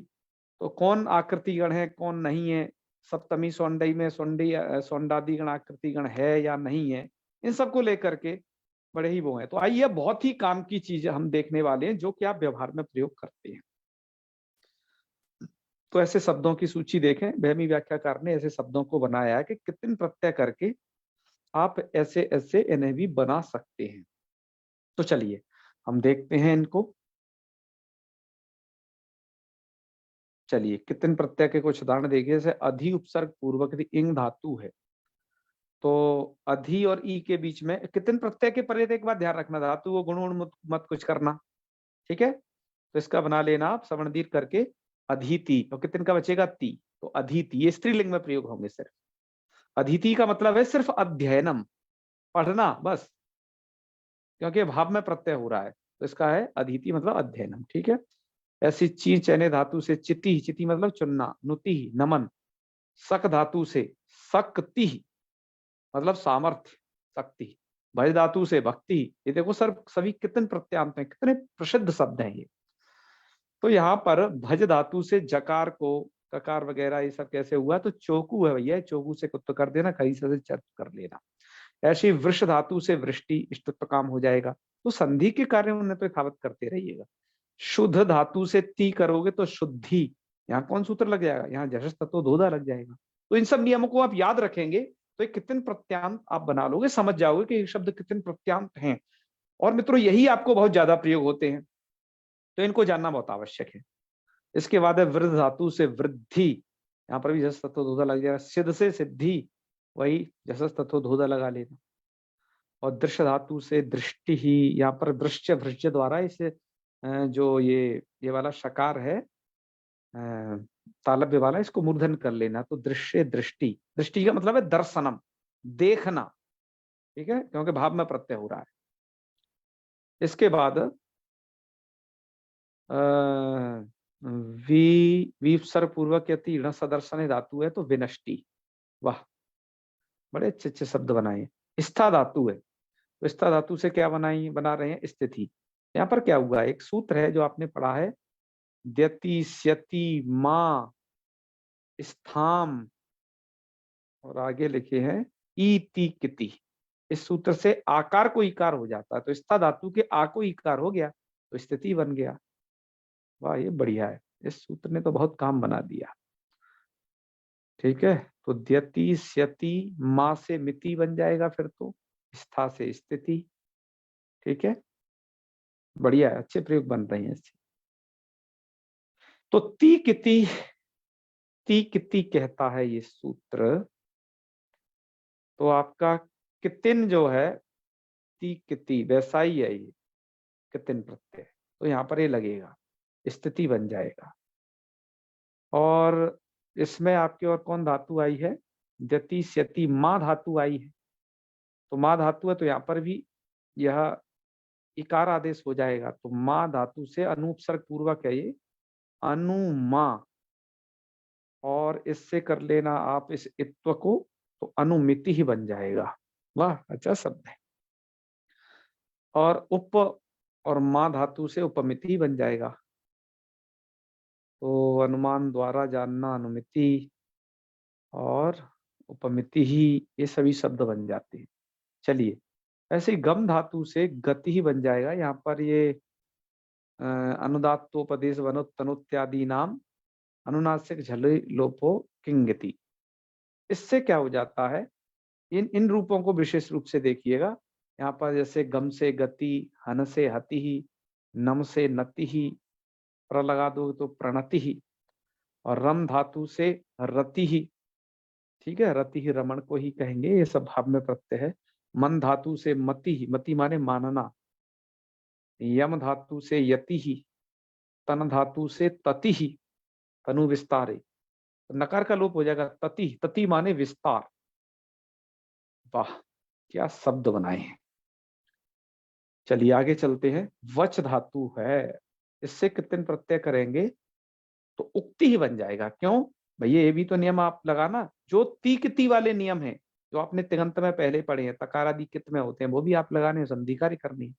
तो कौन आकृति गण है कौन नहीं है, सप्तमी सौंडई में सौंडादि गण आकृति गण है या नहीं है, इन सबको लेकर के बड़े ही वो हैं। तो आइए बहुत ही काम की चीज हम देखने वाले हैं जो कि आप व्यवहार में प्रयोग करते हैं। तो ऐसे शब्दों की सूची देखें, महमी व्याख्याकार ने ऐसे शब्दों को बनाया है कि कितने प्रत्यय करके आप ऐसे ऐसे इन्हें भी बना सकते हैं। तो चलिए हम देखते हैं इनको। चलिए कितने प्रत्यय के कुछ उदाहरण देखिए। जैसे अधि उपसर्ग पूर्वक इंग धातु है, तो अधि और ई के बीच में कितने प्रत्यय के परे, एक बात ध्यान रखना, धातु वो गुण मत कुछ करना। ठीक है, तो इसका बना लेना आप सवर्ण दीर्घ करके अधीति, और कितने का बचेगा ती। तो अधीति ये स्त्रीलिंग में प्रयोग होंगे सिर्फ। अधीति का मतलब है सिर्फ अध्ययनम, पढ़ना बस, क्योंकि भाव में प्रत्यय हो रहा है। तो इसका है अधीति मतलब अध्ययनम। ठीक है, ऐसी ची चैने धातु से चिति, चिति मतलब चुनना, नुति नमन, सक धातु से शक्ति मतलब सामर्थ्य शक्ति, भज धातु से भक्ति। ये देखो सर सभी कितने प्रत्यांत हैं, कितने प्रसिद्ध शब्द हैं ये। तो यहाँ पर भज धातु से जकार को ककार वगैरह ये सब कैसे हुआ, तो चौकू है भैया, चौकू से कुत्त कर देना, खरी से चर्च कर लेना। ऐसे वृष धातु से वृष्टि, इष्टत्व काम हो जाएगा। तो संधि के कार्य उन्हें तो यथावत करते रहिएगा। शुद्ध धातु से ती करोगे तो शुद्धि, यहाँ कौन सूत्र लग जाएगा, यहाँ जशस तत्व धोधा लग जाएगा। तो इन सब नियमों को आप याद रखेंगे तो कितने प्रत्यांत आप बना लोगे, समझ जाओगे कि ये शब्द कितने प्रत्यांत हैं। और मित्रों यही आपको बहुत ज्यादा प्रयोग होते हैं, तो इनको जानना बहुत आवश्यक है। इसके बाद है वृद्ध धातु से वृद्धि, यहाँ पर भी जस तत्व धोधा लग जाएगा। सिद्ध से सिद्धि, वही जसस तत्व धोधा लगा लेना। और दृश्य धातु से दृष्टि ही, यहाँ पर दृश्य भृश्य द्वारा इसे जो ये वाला शकार है तालव्य वाला, इसको मूर्धन कर लेना। तो दृश्य दृष्टि, दृष्टि का मतलब है दर्शनम, देखना। ठीक है, क्योंकि भाव में प्रत्यय हो रहा है। इसके बाद वीपसर पूर्वक यति ऋण सदर्शन धातु है तो विनष्टि। वाह, बड़े अच्छे अच्छे शब्द बनाए। स्था धातु है, तो स्था धातु से क्या बना रहे हैं, स्थिति। यहाँ पर क्या हुआ, एक सूत्र है जो आपने पढ़ा है, द्यति स्यति माँ स्थाम, और आगे लिखे हैं इति किति। इस सूत्र से आकार को इकार हो जाता है, तो स्था धातु के आ को इकार हो गया तो स्थिति बन गया। वाह, ये बढ़िया है, इस सूत्र ने तो बहुत काम बना दिया। ठीक है, तो द्यति स्यति माँ से मिति बन जाएगा, फिर तो स्था से स्थिति। ठीक है, बढ़िया है, अच्छे प्रयोग बन रहे हैं इससे। तो ती किति ती किति कहता है ये सूत्र, तो आपका कितिन जो है ती किति वैसा ही है ये कितिन प्रत्यय, तो यहाँ पर ये लगेगा, स्थिति बन जाएगा। और इसमें आपकी और कौन धातु आई है, जति स्यति माँ धातु आई है, तो माँ धातु है तो यहाँ पर भी यह इकार आदेश हो जाएगा। तो माँ धातु से अनुपसर्ग पूर्वक है ये अनुमा, और इससे कर लेना आप इस इत्व को, तो अनुमिति ही बन जाएगा। वाह, अच्छा शब्द है। और उप और माँ धातु से उपमिति बन जाएगा, तो अनुमान द्वारा जानना अनुमिति और उपमिति ही, ये सभी शब्द बन जाते हैं। चलिए, ऐसे ही गम धातु से गति ही बन जाएगा। यहाँ पर ये अनुदात्तोपदेश वनोत्तनोत्यादि नाम अनुनासिक झले लोपो किंगति, इससे क्या हो जाता है, इन रूपों को विशेष रूप से देखिएगा। यहाँ पर जैसे गम से गति, हन से हति ही, नम से नति ही, प्र लगा दो तो प्रणति ही, और रम धातु से रति ही, ठीक है, रति ही रमण को ही कहेंगे, ये सब भाव में प्रत्यय है। मन धातु से मति ही, मति माने मानना, यम धातु से यति ही, तन धातु से तति ही, तनु विस्तारे, नकार का लोप हो जाएगा, तति, तति माने विस्तार। वाह, क्या शब्द बनाए हैं। चलिए आगे चलते हैं। वच धातु है, इससे कितने प्रत्यय करेंगे, तो उक्ति ही बन जाएगा। क्यों भैया, ये भी तो नियम आप लगाना, जो ती किति वाले नियम है जो आपने तिगंत में पहले पढ़े हैं, तकार आदि कित में होते हैं, वो भी आप लगाने, संधि कार्य करनी है।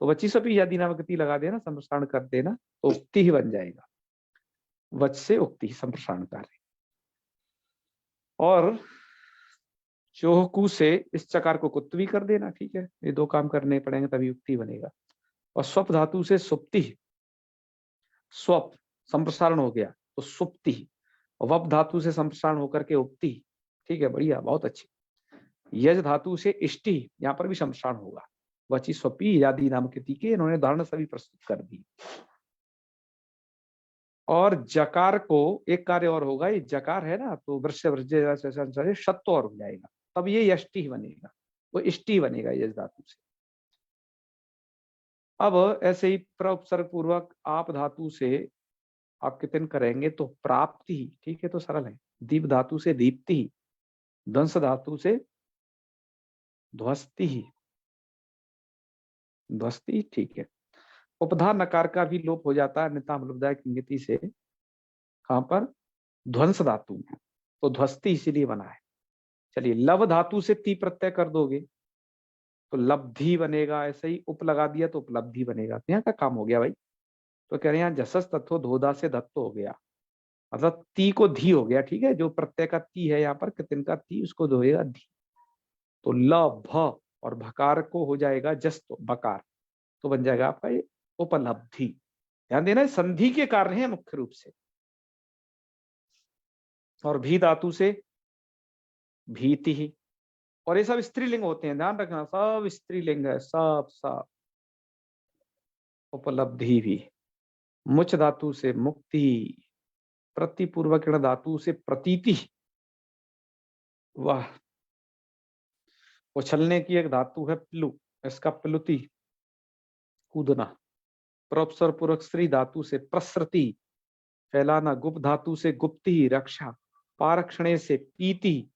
तो वची सभी यदि नामकति लगा देना, संप्रसारण कर देना, तो उक्ति ही बन जाएगा। वच से उक्ति, संप्रसारण कार्य। और चोहकू से इस चकार को कुत्त भी कर देना, ठीक है, ये दो काम करने पड़ेंगे तभी उक्ति बनेगा। और स्वप धातु से सुप्ति, स्वप संप्रसारण हो गया तो सुप्ति, वप धातु से संप्रसारण होकर के उक्ति, ठीक है, बढ़िया, बहुत अच्छी। यज धातु से इष्टि, यहाँ पर भी संप्रसारण होगा। वची स्वपी आदि नाम के तीके इन्होंने उदाहरण सभी प्रस्तुत कर दी। और जकार को एक कार्य और होगा, ये जकार है ना, तो वृक्ष शत्व और हो जाएगा, तब ये यष्टि बनेगा, वो इष्टि बनेगा यज धातु से। अब ऐसे ही प्रउपसर्ग पूर्वक आप धातु से आप कितने करेंगे, तो प्राप्ति, ठीक है, तो सरल है। दीप धातु से दीप्ति, ध्वंस धातु से ध्वस्ति, ध्वस्ति, ठीक है। उपधा नकार का भी लोप हो जाता है अन्यथा मलुब्धाय किंगति से, कहां पर, ध्वंस धातु में, तो ध्वस्ति इसीलिए बना है। चलिए, लव धातु से ती प्रत्यय कर दोगे तो लब्धि बनेगा, ऐसे ही उप लगा दिया तो उपलब्धि बनेगा। यहाँ का काम हो गया भाई। तो कह रहे हैं जसस तत्व धोधा से धत्तो हो गया, मतलब ती को धी हो गया, ठीक है, जो प्रत्यय का ती है यहाँ पर, कितन का ती, उसको धोएगा धी, तो ल भ और भकार को हो जाएगा जस, तो बकार, तो बन जाएगा आपका ये उपलब्धि। ध्यान देना, संधि के कार्य हैं मुख्य रूप से। और भी धातु से भीति ही, और ये सब स्त्रीलिंग होते हैं, ध्यान रखना, सब स्त्रीलिंग है, सब सब। उपलब्धि भी। मुच धातु से मुक्ति, प्रतिपूर्वक धातु से प्रतीति, वाह। उछलने की एक धातु है प्लु, इसका प्लुति, कूदना। प्रोपसर पूर्वक स्त्री धातु से प्रसृति, फैलाना। गुप्त धातु से गुप्ति, रक्षा। पारक्षणे से पीति,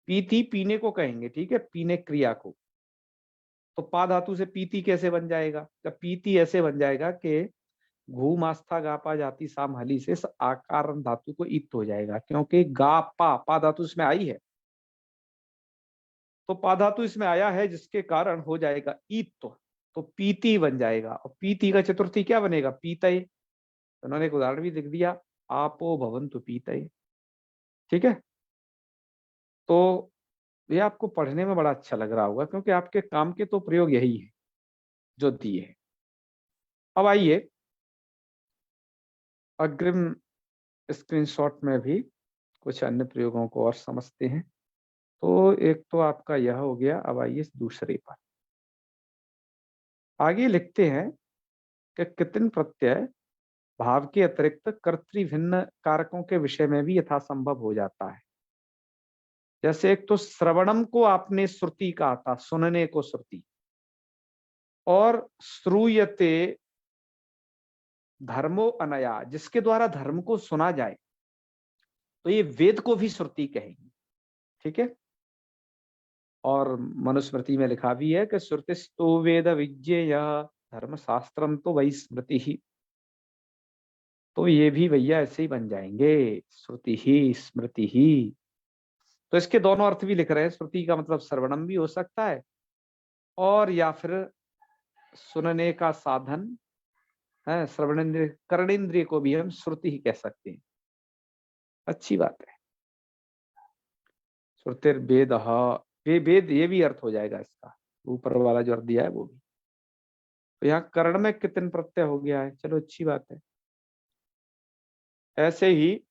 पीति पीने को कहेंगे, ठीक है, पीने क्रिया को। तो पा धातु से पीति कैसे बन जाएगा, जब पीति ऐसे बन जाएगा कि घूम आस्था गापा जाति साम हली से आकार धातु को ईत हो जाएगा, क्योंकि गा पा धातु इसमें आई है, तो पा धातु इसमें आया है, जिसके कारण हो जाएगा ईत, तो पीति बन जाएगा। और पीति का चतुर्थी क्या बनेगा, पीतय। उन्होंने एक उदाहरण भी लिख दिया, आपो भवन्तु पीतय, ठीक है। तो ये आपको पढ़ने में बड़ा अच्छा लग रहा होगा, क्योंकि आपके काम के तो प्रयोग यही है जो दिए हैं। अब आइए अग्रिम स्क्रीनशॉट में भी कुछ अन्य प्रयोगों को और समझते हैं। तो एक तो आपका यह हो गया, अब आइए दूसरे पर। आगे लिखते हैं कि कितन प्रत्यय भाव के अतिरिक्त कर्तृभिन्न कारकों के विषय में भी यथासंभव हो जाता है। जैसे एक तो श्रवणम को आपने श्रुति कहा था, सुनने को श्रुति, और श्रूयते धर्मो अनया, जिसके द्वारा धर्म को सुना जाए, तो ये वेद को भी श्रुति कहेंगे। ठीक है। और मनुस्मृति में लिखा भी है कि श्रुतिस्तु वेद विज्ञेय धर्म शास्त्रम तो वही स्मृति ही। तो ये भी भैया ऐसे ही बन जाएंगे, श्रुति ही स्मृति ही। तो इसके दोनों अर्थ भी लिख रहे हैं। श्रुति का मतलब श्रवणम भी हो सकता है, और या फिर सुनने का साधन है, श्रवणेन्द्रिय, कर्णेन्द्रिय को भी हम श्रुति ही कह सकते हैं। अच्छी बात है। श्रुतिर वेद, वेद ये भी अर्थ हो जाएगा इसका, ऊपर वाला जो अर्थ दिया है वो भी। तो यहाँ कर्ण में कितने प्रत्यय हो गया है, चलो अच्छी बात है। ऐसे ही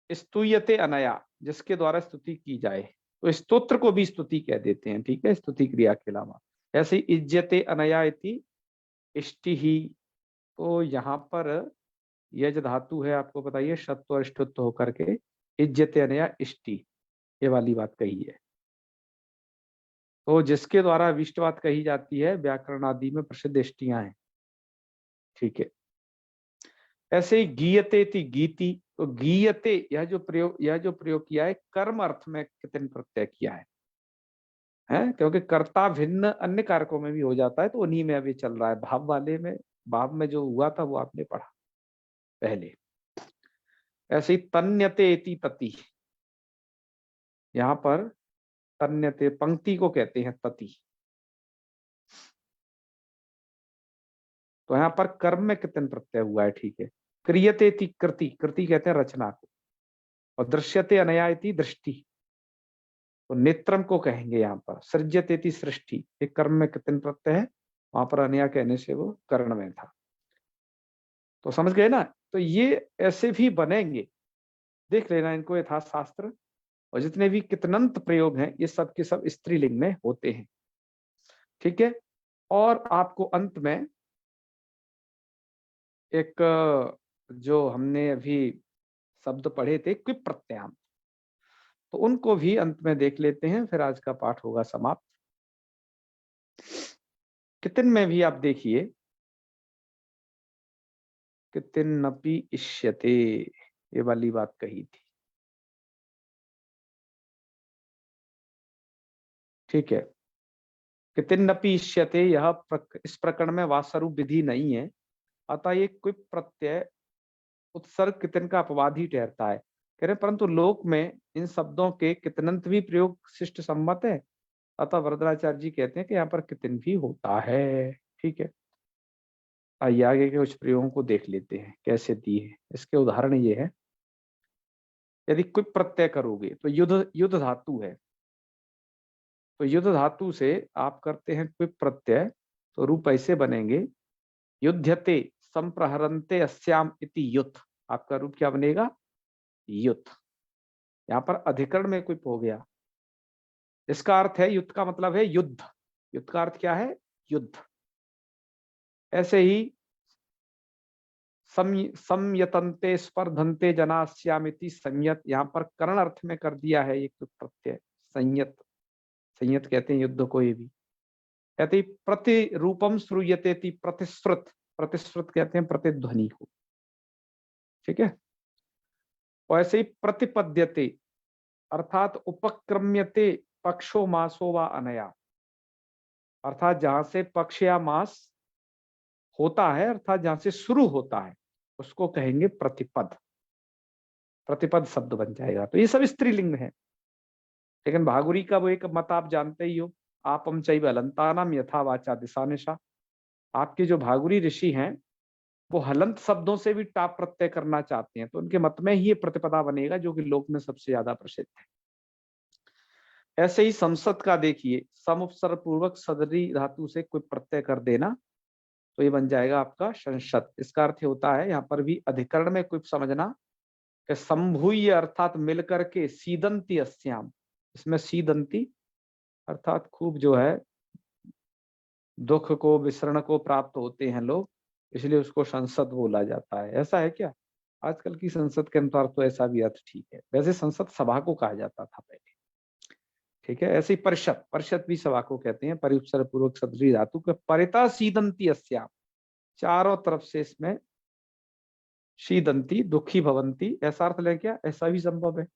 स्तुयते अनया, जिसके द्वारा स्तुति की जाए, तो स्तोत्र को भी स्तुति कह देते हैं। ठीक है, स्तुति क्रिया के अलावा। ऐसे ही इज्जते अनया इति इष्टि ही, तो यहाँ पर यह जो धातु है आपको बताइए शत्व और इष्टत्व होकर के इज्जते अनया इष्टि, ये वाली बात कही है। तो जिसके द्वारा अविष्ट बात कही जाती है, व्याकरण आदि में प्रसिद्ध इष्टियां हैं। ठीक है। ऐसे ही गीयते थी गीति, तो गीयते यह जो प्रयोग किया है कर्म अर्थ में कितने प्रत्यय किया है, क्योंकि कर्ता भिन्न अन्य कारकों में भी हो जाता है, तो उन्हीं में अभी चल रहा है। भाव वाले में, भाव में जो हुआ था वो आपने पढ़ा पहले। ऐसे ही तन्यते इति तति, यहाँ पर तन्यते पंक्ति को कहते हैं तति। तो यहाँ पर कर्म में कितने प्रत्यय हुआ है। ठीक है। क्रियते इति कृति, कृति कहते हैं रचना को, और दृश्यते अनया इति दृष्टि, तो नेत्रम को कहेंगे यहाँ पर। सृज्यते इति सृष्टि, एक कर्म में कितने प्रत्यय है, वहां पर अनया कहने से वो कर्ण में था। तो समझ गए ना। तो ये ऐसे भी बनेंगे, देख लेना इनको यथार्थ शास्त्र। और जितने भी कितनंत प्रयोग हैं ये सब के सब स्त्रीलिंग में होते हैं। ठीक है। और आपको अंत में एक जो हमने अभी शब्द पढ़े थे क्विप प्रत्यांत, तो उनको भी अंत में देख लेते हैं, फिर आज का पाठ होगा समाप्त। कितिन में भी आप देखिए, कितिन्नपि इष्यते, ये वाली बात कही थी। ठीक है। कितिन्नपि इष्यते, यह इस प्रकरण में वासरूप विधि नहीं है, अतः ये क्विप प्रत्यय उत्सर्ग कितन का अपवाद ही ठहरता है। कह रहे परंतु लोक में इन शब्दों के कितनंत भी प्रयोग शिष्ट सम्मत है, अतः वरदाचार्य जी कहते हैं कि यहाँ पर कितन भी होता है। ठीक है। आइए आगे के कुछ प्रयोगों को देख लेते हैं कैसे दिए है। इसके उदाहरण ये है, यदि क्विप प्रत्यय करोगे तो युद्ध धातु है, तो युद्ध धातु से आप करते हैं क्विप प्रत्यय, तो रूप ऐसे बनेंगे, युद्धते संप्रहरन्ते अस्याम इति युद्ध। आपका रूप क्या बनेगा, युद्ध। यहाँ पर अधिकरण में क्विप हो गया। इसका अर्थ है, युद्ध का मतलब है युद्ध, युद्ध का अर्थ क्या है, युद्ध। ऐसे ही संयतन्ते स्पर्धन्ते जनास्यामिति संयत, यहाँ पर करण अर्थ में कर दिया है एक प्रत्यय संयत। संयत कहते हैं युद्ध को। ये भी कहते हैं प्रतिरूपम श्रूयते प्रतिश्रुत, प्रतिश्रुत कहते हैं प्रतिध्वनि को। ठीक है। और ऐसे ही प्रतिपद्यते अर्थात उपक्रम्यते पक्षो मासो वा अनया, अर्थात जहां से पक्ष या मास होता है, अर्थात जहां से शुरू होता है, उसको कहेंगे प्रतिपद। प्रतिपद शब्द बन जाएगा। तो ये सब स्त्रीलिंग है। लेकिन भागुरी का वो एक मत आप जानते ही हो, आपम चैव हलंतानाम यथा वाचा दिशा निशा। आपके जो भागुरी ऋषि हैं वो हलंत शब्दों से भी टाप प्रत्यय करना चाहते हैं, तो उनके मत में ही ये प्रतिपदा बनेगा, जो कि लोक में सबसे ज्यादा प्रसिद्ध है। ऐसे ही संसद का देखिए, सम उपसर्ग पूर्वक सदरी धातु से कोई प्रत्यय कर देना, तो ये बन जाएगा आपका संसद। इसका अर्थ होता है, यहाँ पर भी अधिकरण में कुछ समझना कि संभूय अर्थात मिलकर के सीदंती अस्याम, इसमें सीदंती अर्थात खूब जो है दुख को विसरण को प्राप्त होते हैं लोग, इसलिए उसको संसद बोला जाता है। ऐसा है क्या? आजकल की संसद के अनुसार तो ऐसा भी अर्थ ठीक है। वैसे संसद सभा को कहा जाता था पहले, ठीक है। ऐसे ही परिषद, परिषद भी सभा को कहते हैं। परिउपसर्ग पूर्वक सदरी धातु के परिता सीदंती अस्याम, चारों तरफ से इसमें शीदंती दुखी भवंती ऐसा अर्थ ले क्या? ऐसा भी संभव है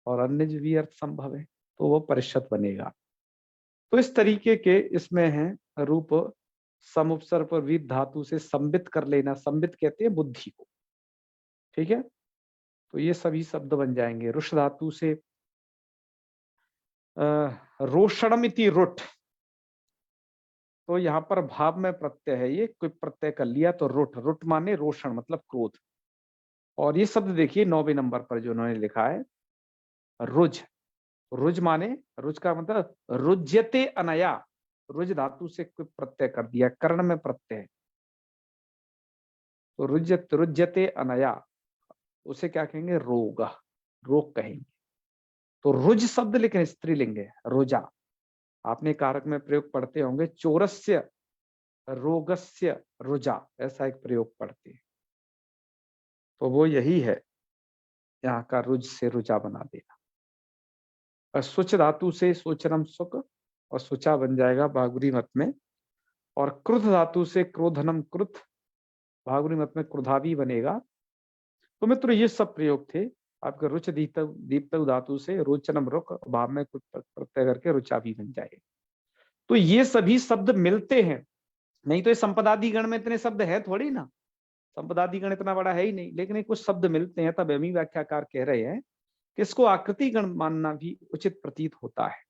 और अन्य भी अर्थ संभव है, तो वो परिषद बनेगा। तो इस तरीके के इसमें है रूप। समुपसर्ग पर विद धातु से संबित कर लेना, संबित कहते हैं बुद्धि को, ठीक है। तो ये सभी शब्द बन जाएंगे। रुष धातु से रोषणमिति रुट, तो यहाँ पर भाव में प्रत्यय है, ये कोई प्रत्यय कर लिया तो रुट, रुट माने रोषण मतलब क्रोध। और ये शब्द देखिए 9वें नंबर पर जो उन्होंने लिखा है रुज, रुज माने, रुज का मतलब रुज्यते अनया, रुज धातु से कोई प्रत्यय कर दिया, कर्ण में प्रत्यय है, तो रुज्यते अनया, उसे क्या कहेंगे? रोग, रोग कहेंगे। तो रुज शब्द लेकिन स्त्रीलिंग है, रोजा। आपने कारक में प्रयोग पढ़ते होंगे, चोरस्य रोगस्य रुजा, ऐसा एक प्रयोग पढ़ते हैं। तो वो यही है, यहाँ का रुज से रुजा बना देना। और सुच धातु से सोचनम सुख और सुचा बन जाएगा भागुरी मत में। और क्रुध धातु से क्रोधनम क्रुत, भागुरी मत में क्रोधावी बनेगा। तो मित्रों ये सब प्रयोग थे आपके। रुच दीप्त धातु से रोचनम रुक, भाव में कुछ प्रत्यय करके रुचा भी बन जाएगा। तो ये सभी शब्द मिलते हैं, नहीं तो ये संपदादि गण में इतने शब्द है थोड़ी ना, संपदादि गण इतना बड़ा है ही नहीं, लेकिन कुछ शब्द मिलते हैं। तब एमी व्याख्याकार कह रहे हैं कि इसको आकृति गण मानना भी उचित प्रतीत होता है।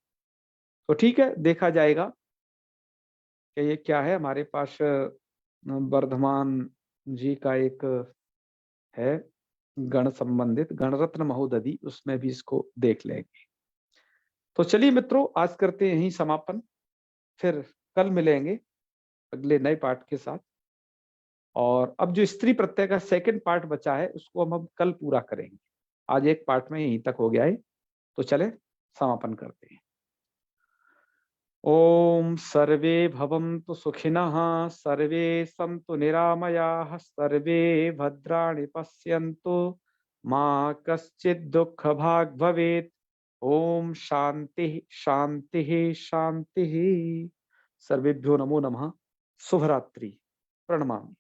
तो ठीक है, देखा जाएगा कि ये क्या है। हमारे पास वर्धमान जी का एक है गण संबंधित गणरत्न महोदधि, उसमें भी इसको देख लेंगे। तो चलिए मित्रों, आज करते हैं यहीं समापन, फिर कल मिलेंगे अगले नए पाठ के साथ। और अब जो स्त्री प्रत्यय का सेकंड पार्ट बचा है उसको हम कल पूरा करेंगे। आज एक पार्ट में यहीं तक हो गया है, तो चले समापन करते हैं। ओम सर्वे भवन्तु सुखिनः, सर्वे सन्तु निरामयाः, सर्वे भद्राणि पश्यन्तु, मा कश्चित् दुःखभाग् भवेत्। ओम शांति शांति शांति। सर्वेभ्यो नमो नमः। शुभरात्रि। प्रणमामि।